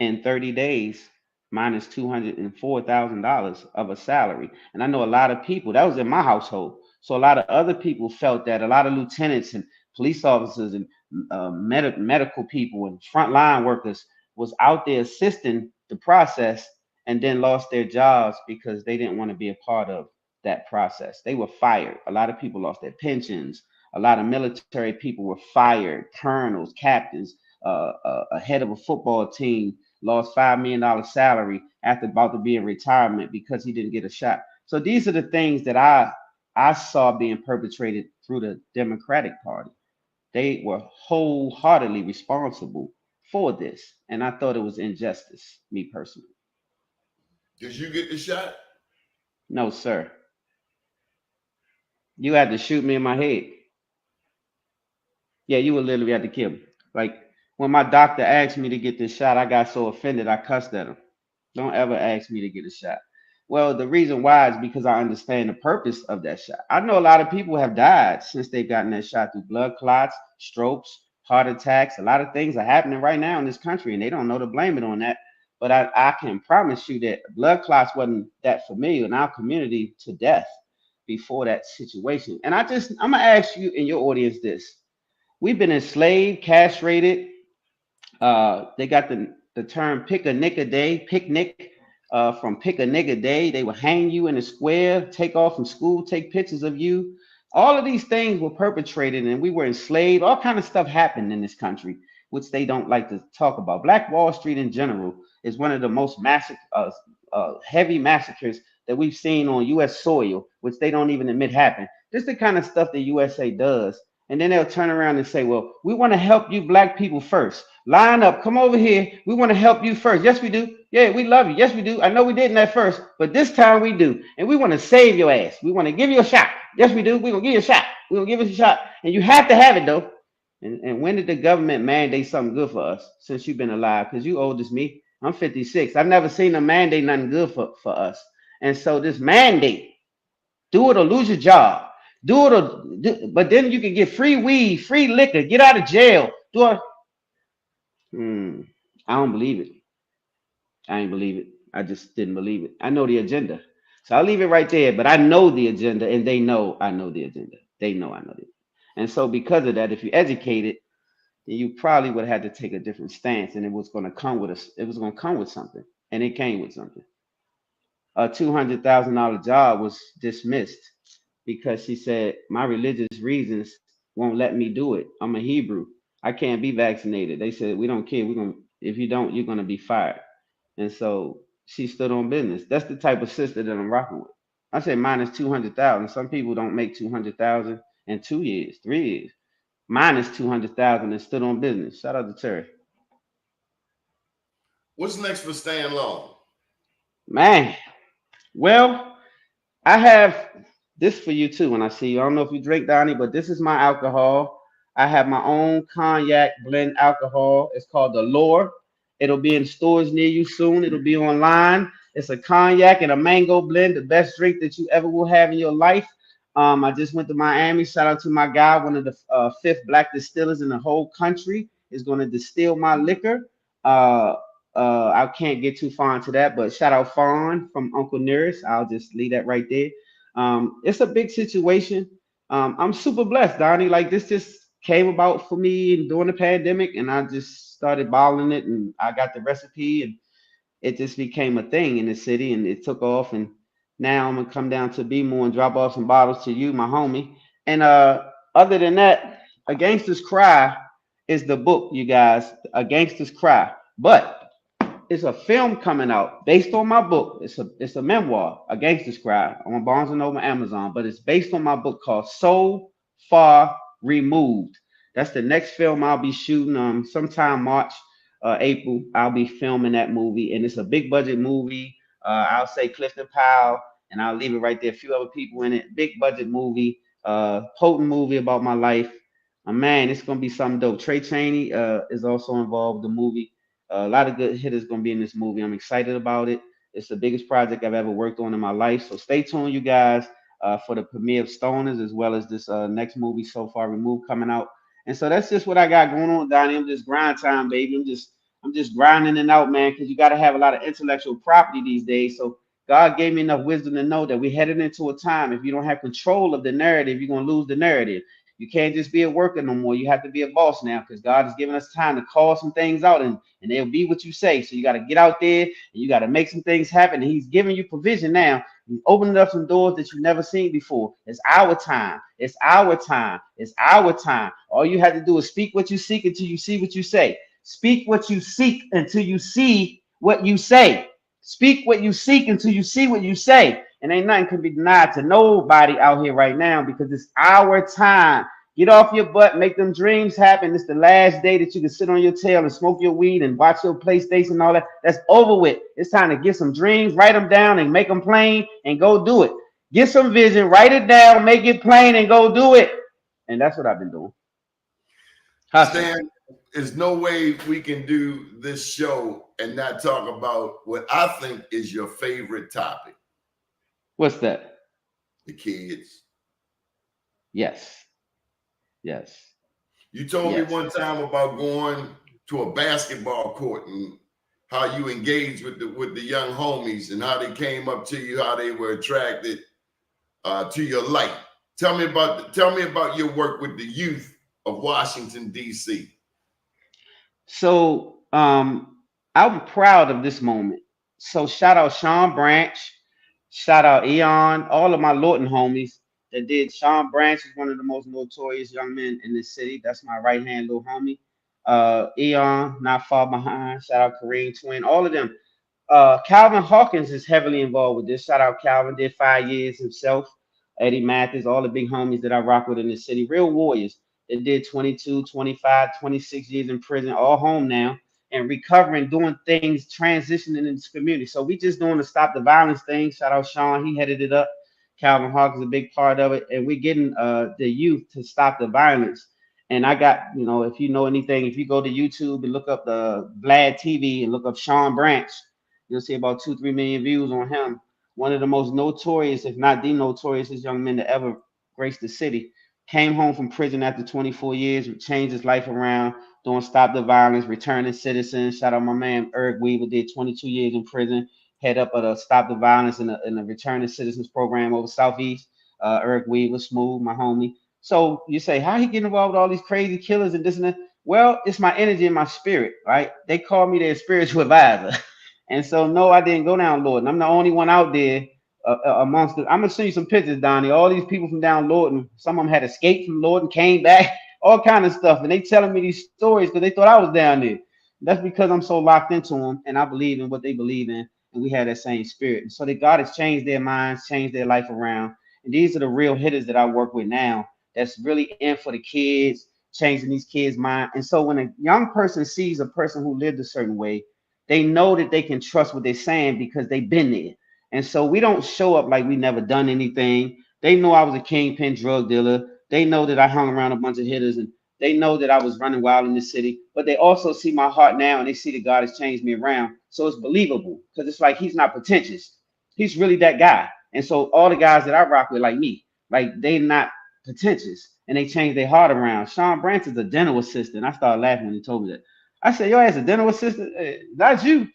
in 30 days minus $204,000 of a salary. And I know a lot of people, that was in my household. So a lot of other people felt that, a lot of lieutenants and police officers and medical people and frontline workers was out there assisting the process and then lost their jobs because they didn't want to be a part of that process. They were fired. A lot of people lost their pensions. A lot of military people were fired, colonels, captains, a head of a football team lost $5 million salary after about to be in retirement because he didn't get a shot. So these are the things that I saw being perpetrated through the Democratic Party. They were wholeheartedly responsible for this. And I thought it was injustice, me personally. Did you get the shot? No, sir. You had to shoot me in my head. Yeah, you would literally have to kill me. Like when my doctor asked me to get this shot, I got so offended I cussed at him. Don't ever ask me to get a shot. Well, the reason why is because I understand the purpose of that shot. I know a lot of people have died since they've gotten that shot through blood clots, strokes, heart attacks. A lot of things are happening right now in this country, and they don't know to blame it on that. But I can promise you that blood clots wasn't that familiar in our community to death before that situation. And I'm gonna ask you in your audience this. We've been enslaved, castrated. They got the term pick a nigga day, picnic. From pick a nigga day, they would hang you in a square, take off from school, take pictures of you. All of these things were perpetrated and we were enslaved. All kind of stuff happened in this country, which they don't like to talk about. Black Wall Street in general is one of the most heavy massacres that we've seen on U.S. soil, which they don't even admit happened. This is the kind of stuff the USA does. And then they'll turn around and say, well, we want to help you black people first. Line up, come over here. We want to help you first. Yes, we do. Yeah, we love you. Yes, we do. I know we didn't at first, but this time we do. And we want to save your ass. We want to give you a shot. Yes, we do. We're going to give you a shot. We're going to give us a shot. And you have to have it, though. And when did the government mandate something good for us since you've been alive? Because you old as me. I'm 56. I've never seen them mandate nothing good for us. And so this mandate, do it or lose your job. Do it or but then you can get free weed, free liquor, get out of jail. Do it. I don't believe it. I ain't believe it. I just didn't believe it. I know the agenda. So I'll leave it right there. But I know the agenda, and they know I know the agenda. They know I know it. And so because of that, if you educate it, then you probably would have had to take a different stance, and it was going to come with us. It was going to come with something, and it came with something. A $200,000 job was dismissed because she said my religious reasons won't let me do it. I'm a Hebrew. I can't be vaccinated. They said we don't care. We're gonna if you don't, you're gonna be fired. And so she stood on business. That's the type of sister that I'm rocking with. I said minus 200,000. Some people don't make 200,000 in 2 years, 3 years. Minus 200,000 and stood on business. Shout out to Terry. What's next for Stan Long? Man, well, I have this for you too when I see you. I don't know if you drink, Donnie, but this is my alcohol. I have my own cognac blend alcohol. It's called the Lore. It'll be in stores near you soon. It'll be online. It's a cognac and a mango blend, the best drink that you ever will have in your life. I just went to Miami. Shout out to my guy, one of the fifth black distillers in the whole country, is going to distill my liquor. I can't get too far into that, but shout out Fawn from Uncle Nearest. I'll just leave that right there. It's a big situation. I'm super blessed, Donnie. Like this just came about for me during the pandemic, and I just started bottling it, and I got the recipe, and it just became a thing in the city, and it took off. And now I'm gonna come down to B-more and drop off some bottles to you, my homie. And other than that, A Gangster's Cry is the book, you guys. A Gangster's Cry, but it's a film coming out based on my book. It's a memoir, A Gangster's Cry, on Barnes and Noble, Amazon, but it's based on my book called So Far Removed. That's the next film I'll be shooting. Sometime March, April. I'll be filming that movie, and it's a big budget movie. I'll say Clifton Powell, and I'll leave it right there. A few other people in it. Big budget movie, potent movie about my life. Man, it's gonna be something dope. Trey Chaney is also involved in the movie. A lot of good hitters going to be in this movie. I'm excited about it. It's the biggest project I've ever worked on in my life. So stay tuned, you guys, for the premiere of Stoners, as well as this next movie, So Far Removed, coming out. And so that's just what I got going on, Donnie. I'm just grind time, baby. I'm just grinding it out, man, because you got to have a lot of intellectual property these days. So God gave me enough wisdom to know that we're headed into a time. If you don't have control of the narrative, you're going to lose the narrative. You can't just be a worker no more. You have to be a boss now, because God has given us time to call some things out, and they'll be what you say. So you got to get out there and you got to make some things happen. And He's giving you provision now. He's opening up some doors that you've never seen before. It's our time. It's our time. It's our time. All you have to do is speak what you seek until you see what you say. Speak what you seek until you see what you say. Speak what you seek until you see what you say. And ain't nothing can be denied to nobody out here right now, because it's our time. Get off your butt, make them dreams happen. It's the last day that you can sit on your tail and smoke your weed and watch your PlayStation and all that. That's over with. It's time to get some dreams, write them down and make them plain, and go do it. Get some vision, write it down, make it plain, and go do it. And that's what I've been doing. Stan, there's no way we can do this show and not talk about what I think is your favorite topic. What's that? The kids. Yes. Yes. You told me one time about going to a basketball court and how you engaged with the young homies and how they came up to you, how they were attracted to your light. Tell me about your work with the youth of Washington, D.C. So I'm proud of this moment. So shout out Sean Branch, shout out Eon, all of my Lawton homies that did. Sean Branch is one of the most notorious young men in this city. That's my right-hand little homie. Eon, not far behind. Shout out Kareem Twin, all of them. Calvin Hawkins is heavily involved with this. Shout out Calvin, did 5 years himself. Eddie Mathis, all the big homies that I rock with in the city, real warriors that did 22, 25, 26 years in prison, all home now and recovering, doing things, transitioning in this community. So we just doing the Stop the Violence thing. Shout out Sean, he headed it up. Calvin Hawkins is a big part of it. And we're getting the youth to stop the violence. And I got, if you know anything, if you go to YouTube and look up the Vlad TV and look up Sean Branch, you'll see about 2-3 million views on him. One of the most notorious, if not the notorious, young men to ever grace the city. Came home from prison after 24 years, changed his life around, doing Stop the Violence, returning citizen. Shout out my man Eric Weaver, did 22 years in prison, head up at a Stop the Violence in a returning citizens program over Southeast. Eric Weaver, smooth, my homie. So you say, how he get involved with all these crazy killers and this and that? Well, it's my energy and my spirit, right? They call me their spiritual advisor. And so, no, I didn't go down Lorton. I'm the only one out there amongst I'm going to show you some pictures, Donnie. All these people from down Lorton, some of them had escaped from Lorton, came back, all kind of stuff. And they telling me these stories because they thought I was down there. That's because I'm so locked into them and I believe in what they believe in. And we have that same spirit. And so that God has changed their minds, changed their life around. And these are the real hitters that I work with now. That's really in for the kids, changing these kids' mind. And so when a young person sees a person who lived a certain way, they know that they can trust what they're saying because they've been there. And so we don't show up like we never done anything. They know I was a kingpin drug dealer. They know that I hung around a bunch of hitters and they know that I was running wild in the city, but they also see my heart now and they see that God has changed me around. So it's believable because it's like he's not pretentious. He's really that guy. And so all the guys that I rock with, like me, like they not pretentious and they change their heart around. Sean Branch is a dental assistant. I started laughing when he told me that. I said, yo, as a dental assistant, that's you.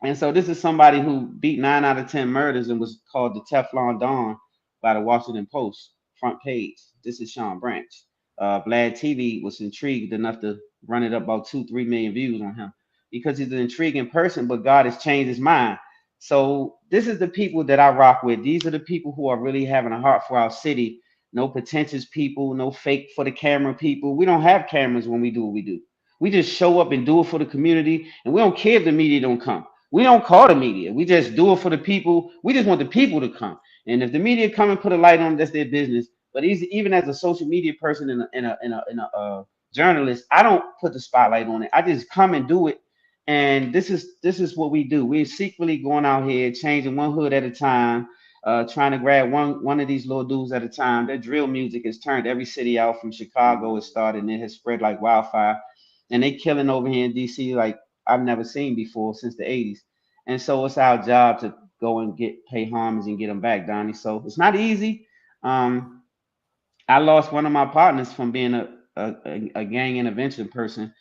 And so this is somebody who beat 9 out of 10 murders and was called the Teflon Don by the Washington Post front page. This is Sean Branch. Vlad TV was intrigued enough to run it up about 2-3 million views on him because he's an intriguing person, but God has changed his mind. So this is the people that I rock with. These are the people who are really having a heart for our city. No pretentious people, no fake for the camera people. We don't have cameras when we do what we do. We just show up and do it for the community, and we don't care if the media don't come. We don't call the media. We just do it for the people. We just want the people to come. And if the media come and put a light on them, that's their business. But even as a social media person and a journalist, I don't put the spotlight on it. I just come and do it. And this is what we do. We're secretly going out here, changing one hood at a time, trying to grab one of these little dudes at a time. That drill music has turned every city out. From Chicago, it started and it has spread like wildfire. And they killing over here in DC like I've never seen before since the 80s. And so it's our job to go and pay homage and get them back, Donnie. So it's not easy. I lost one of my partners from being a gang intervention person.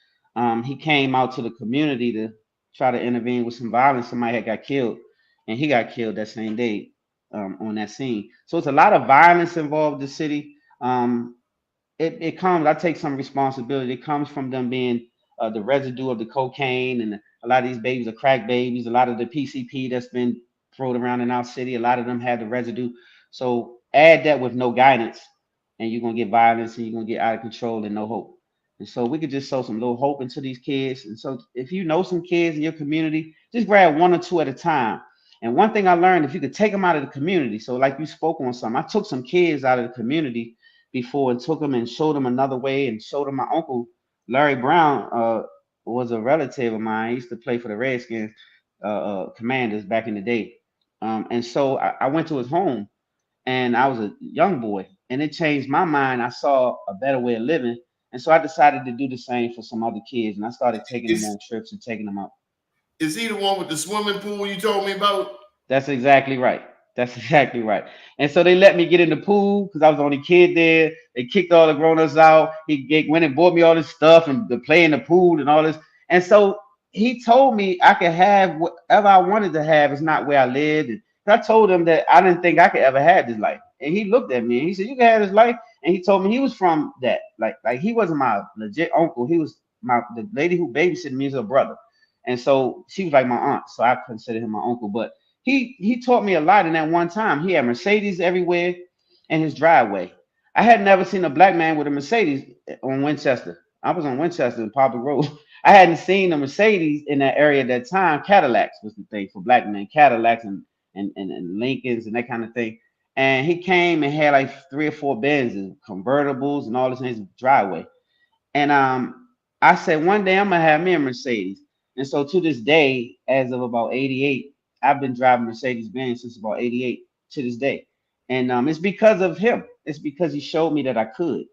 He came out to the community to try to intervene with some violence. Somebody had got killed, and he got killed that same day on that scene. So it's a lot of violence involved in the city. It comes, I take some responsibility. It comes from them being the residue of the cocaine, and a lot of these babies are crack babies. A lot of the PCP that's been thrown around in our city, a lot of them have the residue. So add that with no guidance, and you're going to get violence, and you're going to get out of control and no hope. And so we could just sow some little hope into these kids. And so if you know some kids in your community, just grab 1 or 2 at a time. And one thing I learned, if you could take them out of the community, so like you spoke on some, I took some kids out of the community before and took them and showed them another way and showed them my uncle, Larry Brown, was a relative of mine. He used to play for the Redskins Commanders back in the day. And so I went to his home and I was a young boy and it changed my mind. I saw a better way of living. And so I decided to do the same for some other kids. And I started taking them on trips and taking them out. Is he the one with the swimming pool you told me about? That's exactly right. That's exactly right. And so they let me get in the pool because I was the only kid there. They kicked all the grown-ups out. He went and bought me all this stuff and to play in the pool and all this. And so he told me I could have whatever I wanted to have. It's not where I lived. And I told him that I didn't think I could ever have this life. And he looked at me and he said, you can have this life. And he told me he was from that. Like he wasn't my legit uncle. He was the lady who babysitted me as her brother. And so she was like my aunt. So I consider him my uncle. But he taught me a lot in that one time. He had Mercedes everywhere in his driveway. I had never seen a black man with a Mercedes on Winchester. I was on Winchester and Public Road. I hadn't seen a Mercedes in that area at that time. Cadillacs was the thing for black men. Cadillacs and Lincolns and that kind of thing. And he came and had like 3 or 4 Benzes, convertibles, and all this in his driveway. And I said one day I'm gonna have me a Mercedes. And so to this day, as of about 88, I've been driving Mercedes Benz since about 88 to this day. And it's because of him. It's because he showed me that I could.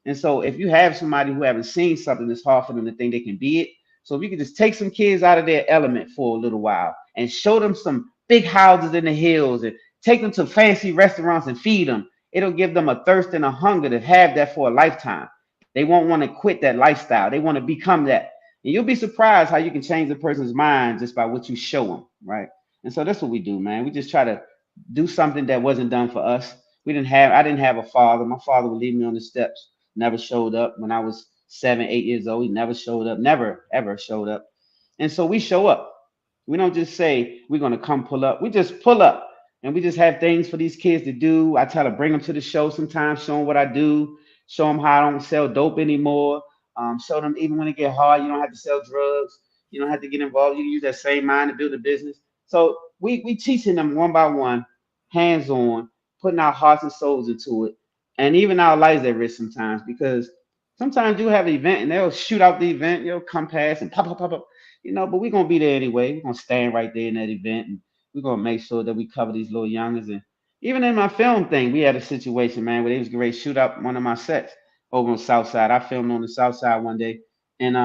And so if you have somebody who haven't seen something, it's hard for them to think they can be it. So if you could just take some kids out of their element for a little while and show them some big houses in the hills and take them to fancy restaurants and feed them, it'll give them a thirst and a hunger to have that for a lifetime. They won't want to quit that lifestyle. They want to become that. And you'll be surprised how you can change a person's mind just by what you show them, right? And so that's what we do, man. We just try to do something that wasn't done for us. I didn't have a father. My father would leave me on the steps, never showed up when I was 7, 8 years old. He never showed up, never, ever showed up. And so we show up. We don't just say we're going to come pull up. We just pull up and we just have things for these kids to do. I try to bring them to the show sometimes, show them what I do, show them how I don't sell dope anymore. Show them even when it get hard, you don't have to sell drugs. You don't have to get involved. You can use that same mind to build a business. So we teaching them one by one, hands on, putting our hearts and souls into it. And even our lives at risk sometimes, because sometimes you have an event and they'll shoot out the event, you'll come past and pop, pop, pop, pop, but we're gonna be there anyway. We're gonna stand right there in that event and we're gonna make sure that we cover these little youngers. And even in my film thing, we had a situation, man, where they was getting ready to shoot up one of my sets over on the South Side. I filmed on the South Side one day, and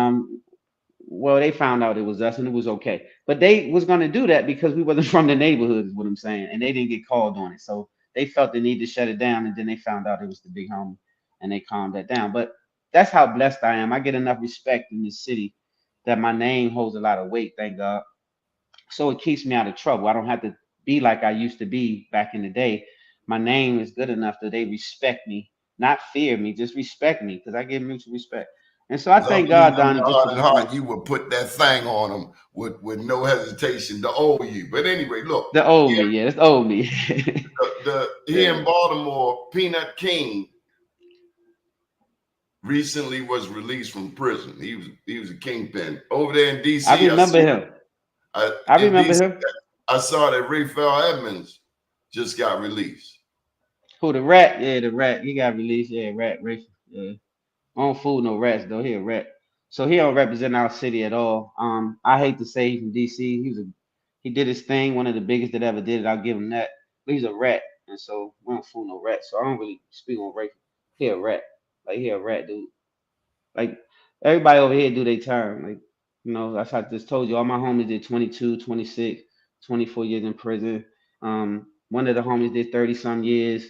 well, they found out it was us and it was okay. But they was gonna do that because we wasn't from the neighborhood, is what I'm saying, and they didn't get called on it. So they felt the need to shut it down, and then they found out it was the big homie, and they calmed that down. But that's how blessed I am. I get enough respect in this city that my name holds a lot of weight, thank God. So it keeps me out of trouble. I don't have to be like I used to be back in the day. My name is good enough that they respect me, not fear me, just respect me, because I give mutual respect. And so I thank God, Donnie, just heart and heart, you would put that thing on them with no hesitation to owe you. But anyway, look, the old me, yeah, it's old me. Here in Baltimore, Peanut King recently was released from prison. He was a kingpin over there in DC. I remember him. I remember him. I saw that Raphael Edmonds just got released. Who, the rat? Yeah, the rat. He got released. Yeah, rat. Yeah. I don't fool no rats though. He a rat. So he don't represent our city at all. I hate to say he's from DC. He did his thing, one of the biggest that ever did it. I'll give him that. But he's a rat, and so we don't fool no rats. So I don't really speak on rape. He a rat. Like he a rat, dude. Like everybody over here do their time. Like, that's how I just told you. All my homies did 22, 26, 24 years in prison. One of the homies did 30 some years.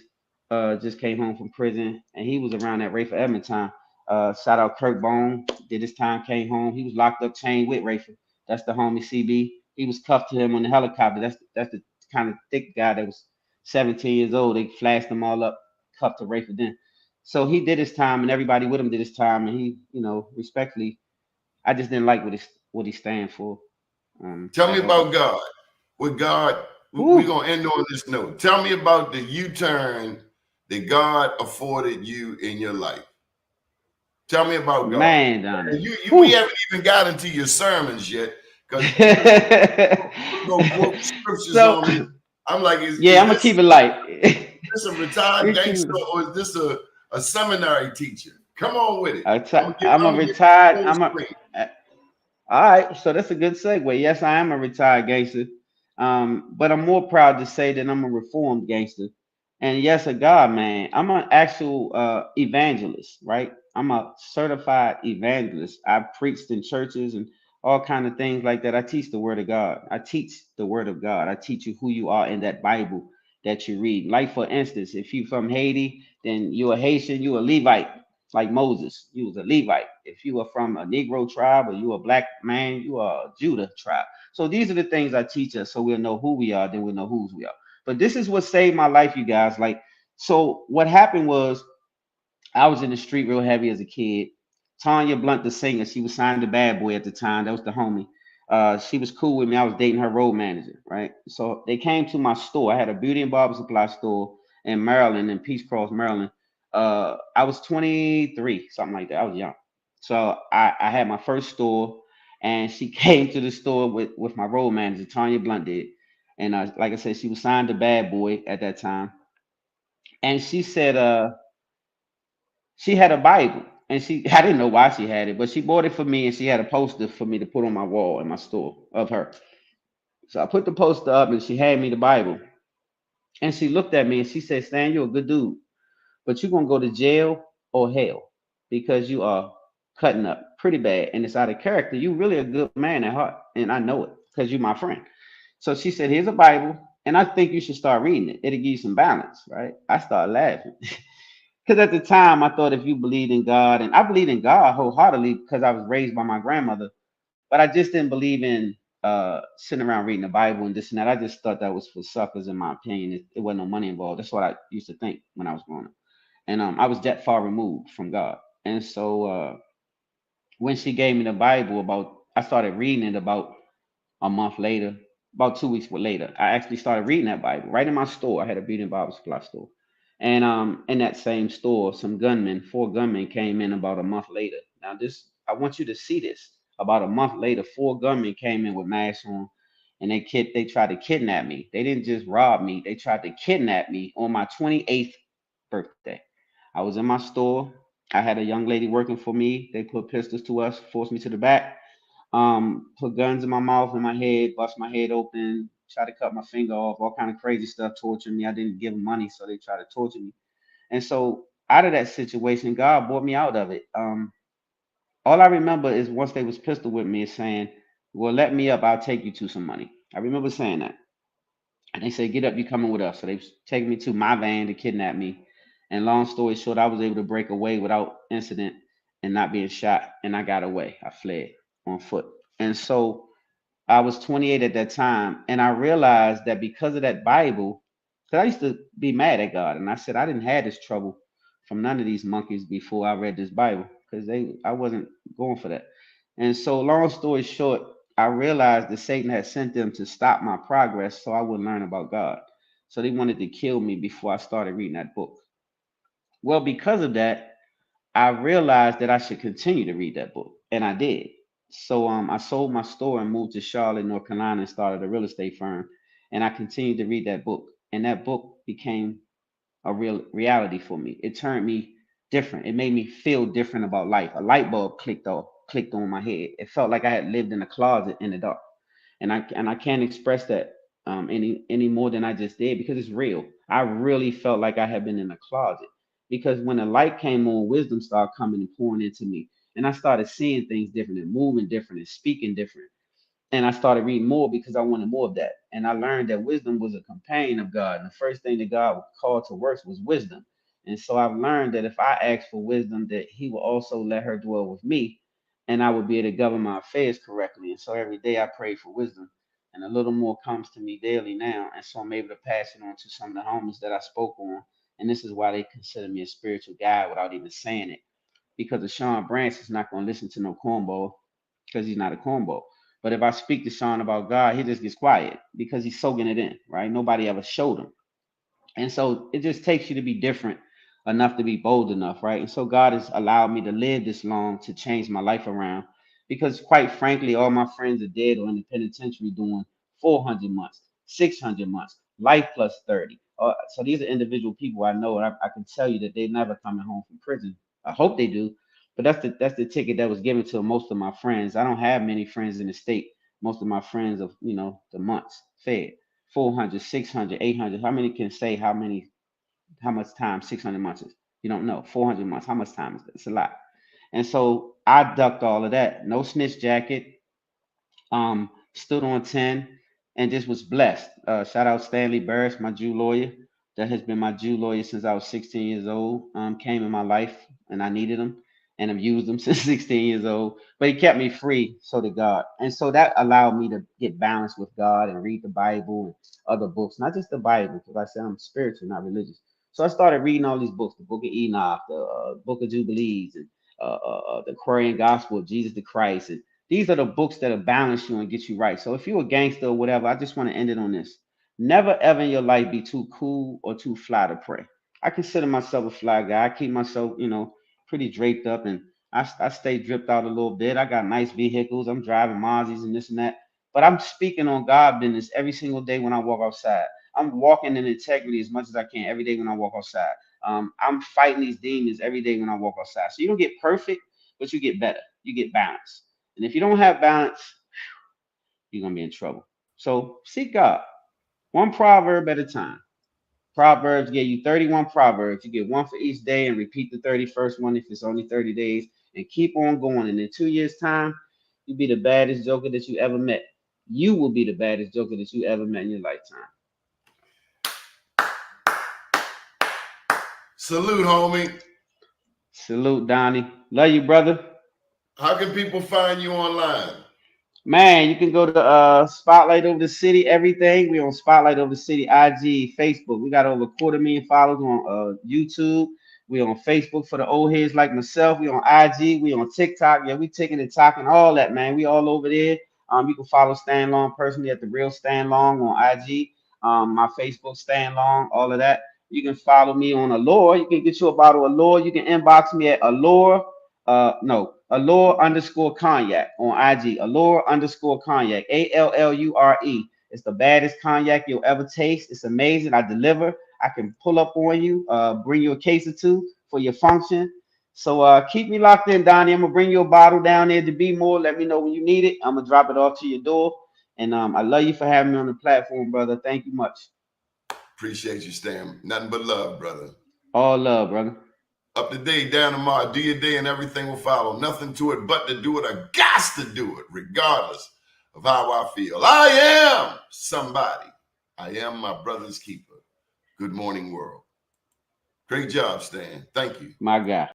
Just came home from prison, and he was around that Rafer Edmond time. Shout out Kirk Bone, did his time, came home. He was locked up, chained with Rafer. That's the homie CB. He was cuffed to him on the helicopter. That's the kind of thick guy that was 17 years old. They flashed them all up, cuffed to Rafer then. So he did his time, and everybody with him did his time. And he, respectfully, I just didn't like what he stand for. Tell me about God. With God, we're gonna end on this note. Tell me about the U-turn that God afforded you in your life. Tell me about God. Man, Donnie. We haven't even got into your sermons yet. Because scriptures on me. I'm like, I'm gonna keep it light. Is this a retired gangster or is this a seminary teacher? Come on with it. All right, so that's a good segue. Yes, I am a retired gangster. But I'm more proud to say that I'm a reformed gangster. And yes, a God man. I'm an actual evangelist, right? I'm a certified evangelist. I've preached in churches and all kind of things like that. I teach the word of God. I teach the word of God. I teach you who you are in that Bible that you read. Like, for instance, if you're from Haiti, then you're a Haitian, you're a Levite, like Moses. You was a Levite. If you are from a Negro tribe or you a black man, you are a Judah tribe. So these are the things I teach us so we'll know who we are, then we'll know whose we are. But this is what saved my life, you guys. Like, so what happened was I was in the street real heavy as a kid. Tanya Blunt, the singer, she was signed to Bad Boy at the time. That was the homie. She was cool with me. I was dating her road manager, right? So they came to my store. I had a beauty and barber supply store in Maryland, in Peace Cross, Maryland. I was 23, something like that. I was young. So I had my first store, and she came to the store with my road manager, Tanya Blunt did. And like I said, she was signed to Bad Boy at that time. And she said she had a Bible. And I didn't know why she had it, but she bought it for me, and she had a poster for me to put on my wall in my store of her. So I put the poster up, and she handed me the Bible. And she looked at me and she said, Stan, you're a good dude, but you're going to go to jail or hell because you are cutting up pretty bad and it's out of character. You're really a good man at heart. And I know it because you're my friend. So she said, here's a Bible. And I think you should start reading it. It'll give you some balance, right? I started laughing. Because at the time, I thought if you believed in God, and I believed in God wholeheartedly because I was raised by my grandmother, but I just didn't believe in sitting around reading the Bible and this and that. I just thought that was for suckers, in my opinion. It wasn't no money involved. That's what I used to think when I was growing up. And I was that far removed from God. And so when she gave me the Bible, I started reading it about a month later, about 2 weeks later. I actually started reading that Bible right in my store. I had a reading Bible supply store. And in that same store, four gunmen came in about a month later. Now I want you to see this. About a month later, four gunmen came in with masks on, and they tried to kidnap me. They didn't just rob me; they tried to kidnap me on my 28th birthday. I was in my store. I had a young lady working for me. They put pistols to us, forced me to the back, put guns in my mouth and my head, bust my head open, try to cut my finger off, all kind of crazy stuff, torture me. I didn't give them money, so they tried to torture me. And so out of that situation, God brought me out of it. All I remember is once they was pistol with me is saying, well, let me up, I'll take you to some money. I remember saying that. And they said, get up, you coming with us. So they was taking me to my van to kidnap me. And long story short, I was able to break away without incident and not being shot. And I got away. I fled on foot. And so I was 28 at that time. And I realized that because of that Bible, because I used to be mad at God. And I said, I didn't have this trouble from none of these monkeys before I read this Bible because I wasn't going for that. And so, long story short, I realized that Satan had sent them to stop my progress so I wouldn't learn about God. So they wanted to kill me before I started reading that book. Well, because of that, I realized that I should continue to read that book, and I did. So I sold my store and moved to Charlotte, North Carolina, and started a real estate firm. And I continued to read that book, and that book became a real reality for me. It turned me different. It made me feel different about life. A light bulb clicked on my head. It felt like I had lived in a closet in the dark, and I can't express that any more than I just did because it's real. I really felt like I had been in a closet because when the light came on, wisdom started coming and pouring into me, and I started seeing things different and moving different and speaking different. And I started reading more because I wanted more of that. And I learned that wisdom was a companion of God. And the first thing that God called to works was wisdom. And so I've learned that if I ask for wisdom, that He will also let her dwell with me, and I will be able to govern my affairs correctly. And so every day I pray for wisdom, and a little more comes to me daily now. And so I'm able to pass it on to some of the homies that I spoke on. And this is why they consider me a spiritual guide without even saying it. Because a Sean Branch is not going to listen to no cornball because he's not a cornball. But if I speak to Sean about God, he just gets quiet because he's soaking it in, right? Nobody ever showed him. And so it just takes you to be different enough to be bold enough, right? And so God has allowed me to live this long to change my life around because, quite frankly, all my friends are dead or in the penitentiary doing 400 months, 600 months, life plus 30. So these are individual people I know, and I can tell you that they're never coming home from prison. I hope they do, but that's the ticket that was given to most of my friends. I don't have many friends in the state. Most of my friends of the months fed. 400, 600, 800. How many can say how much time 600 months is? You don't know. 400 months. How much time is that? It's a lot. And so I ducked all of that. No snitch jacket. Stood on 10 and just was blessed. Shout out Stanley Burris, my Jew lawyer. That has been my Jew lawyer since I was 16 years old. Came in my life and I needed him and I've used him since 16 years old. But he kept me free, so did God. And so that allowed me to get balanced with God and read the Bible and other books, not just the Bible, because I said I'm spiritual, not religious. So I started reading all these books, the Book of Enoch, the Book of Jubilees, and the Aquarian Gospel of Jesus the Christ. And these are the books that'll balance you and get you right. So if you're a gangster or whatever, I just want to end it on this. Never ever in your life be too cool or too fly to pray. I consider myself a fly guy. I keep myself, pretty draped up and I stay dripped out a little bit. I got nice vehicles. I'm driving Mazis and this and that. But I'm speaking on God business every single day when I walk outside. I'm walking in integrity as much as I can every day when I walk outside. I'm fighting these demons every day when I walk outside. So you don't get perfect, but you get better. You get balance. And if you don't have balance, you're gonna be in trouble. So seek God, one proverb at a time. Proverbs gave you 31 proverbs. You get one for each day and repeat the 31st one if it's only 30 days and keep on going. And in 2 years' time, you'll be the baddest joker that you ever met. You will be the baddest joker that you ever met in your lifetime. Salute, homie. Salute, Donnie. Love you, brother. How can people find you online? Man, you can go to Spotlight Over the City, everything. We on Spotlight Over the City, IG, Facebook. We got over 250,000 followers on YouTube. We on Facebook for the old heads like myself. We on IG. We on TikTok. Yeah, we ticking and talking, all that, man. We all over there. You can follow Stan Long personally at the Real Stan Long on IG. My Facebook, Stan Long, all of that. You can follow me on Allure. You can get you a bottle of Allure. You can inbox me at Allure. Allure underscore cognac on IG. Allure underscore cognac. ALLURE. It's the baddest cognac you'll ever taste. It's amazing. I deliver. I can pull up on you, bring you a case or two for your function. So keep me locked in, Donnie. I'm gonna bring you a bottle down there to be more. Let me know when you need it. I'm gonna drop it off to your door. And I love you for having me on the platform, brother. Thank you much. Appreciate you, Stan. Nothing but love, brother. All love, brother. Up to date, down tomorrow. Do your day and everything will follow. Nothing to it but to do it. I got to do it, regardless of how I feel. I am somebody. I am my brother's keeper. Good morning, world. Great job, Stan. Thank you. My guy.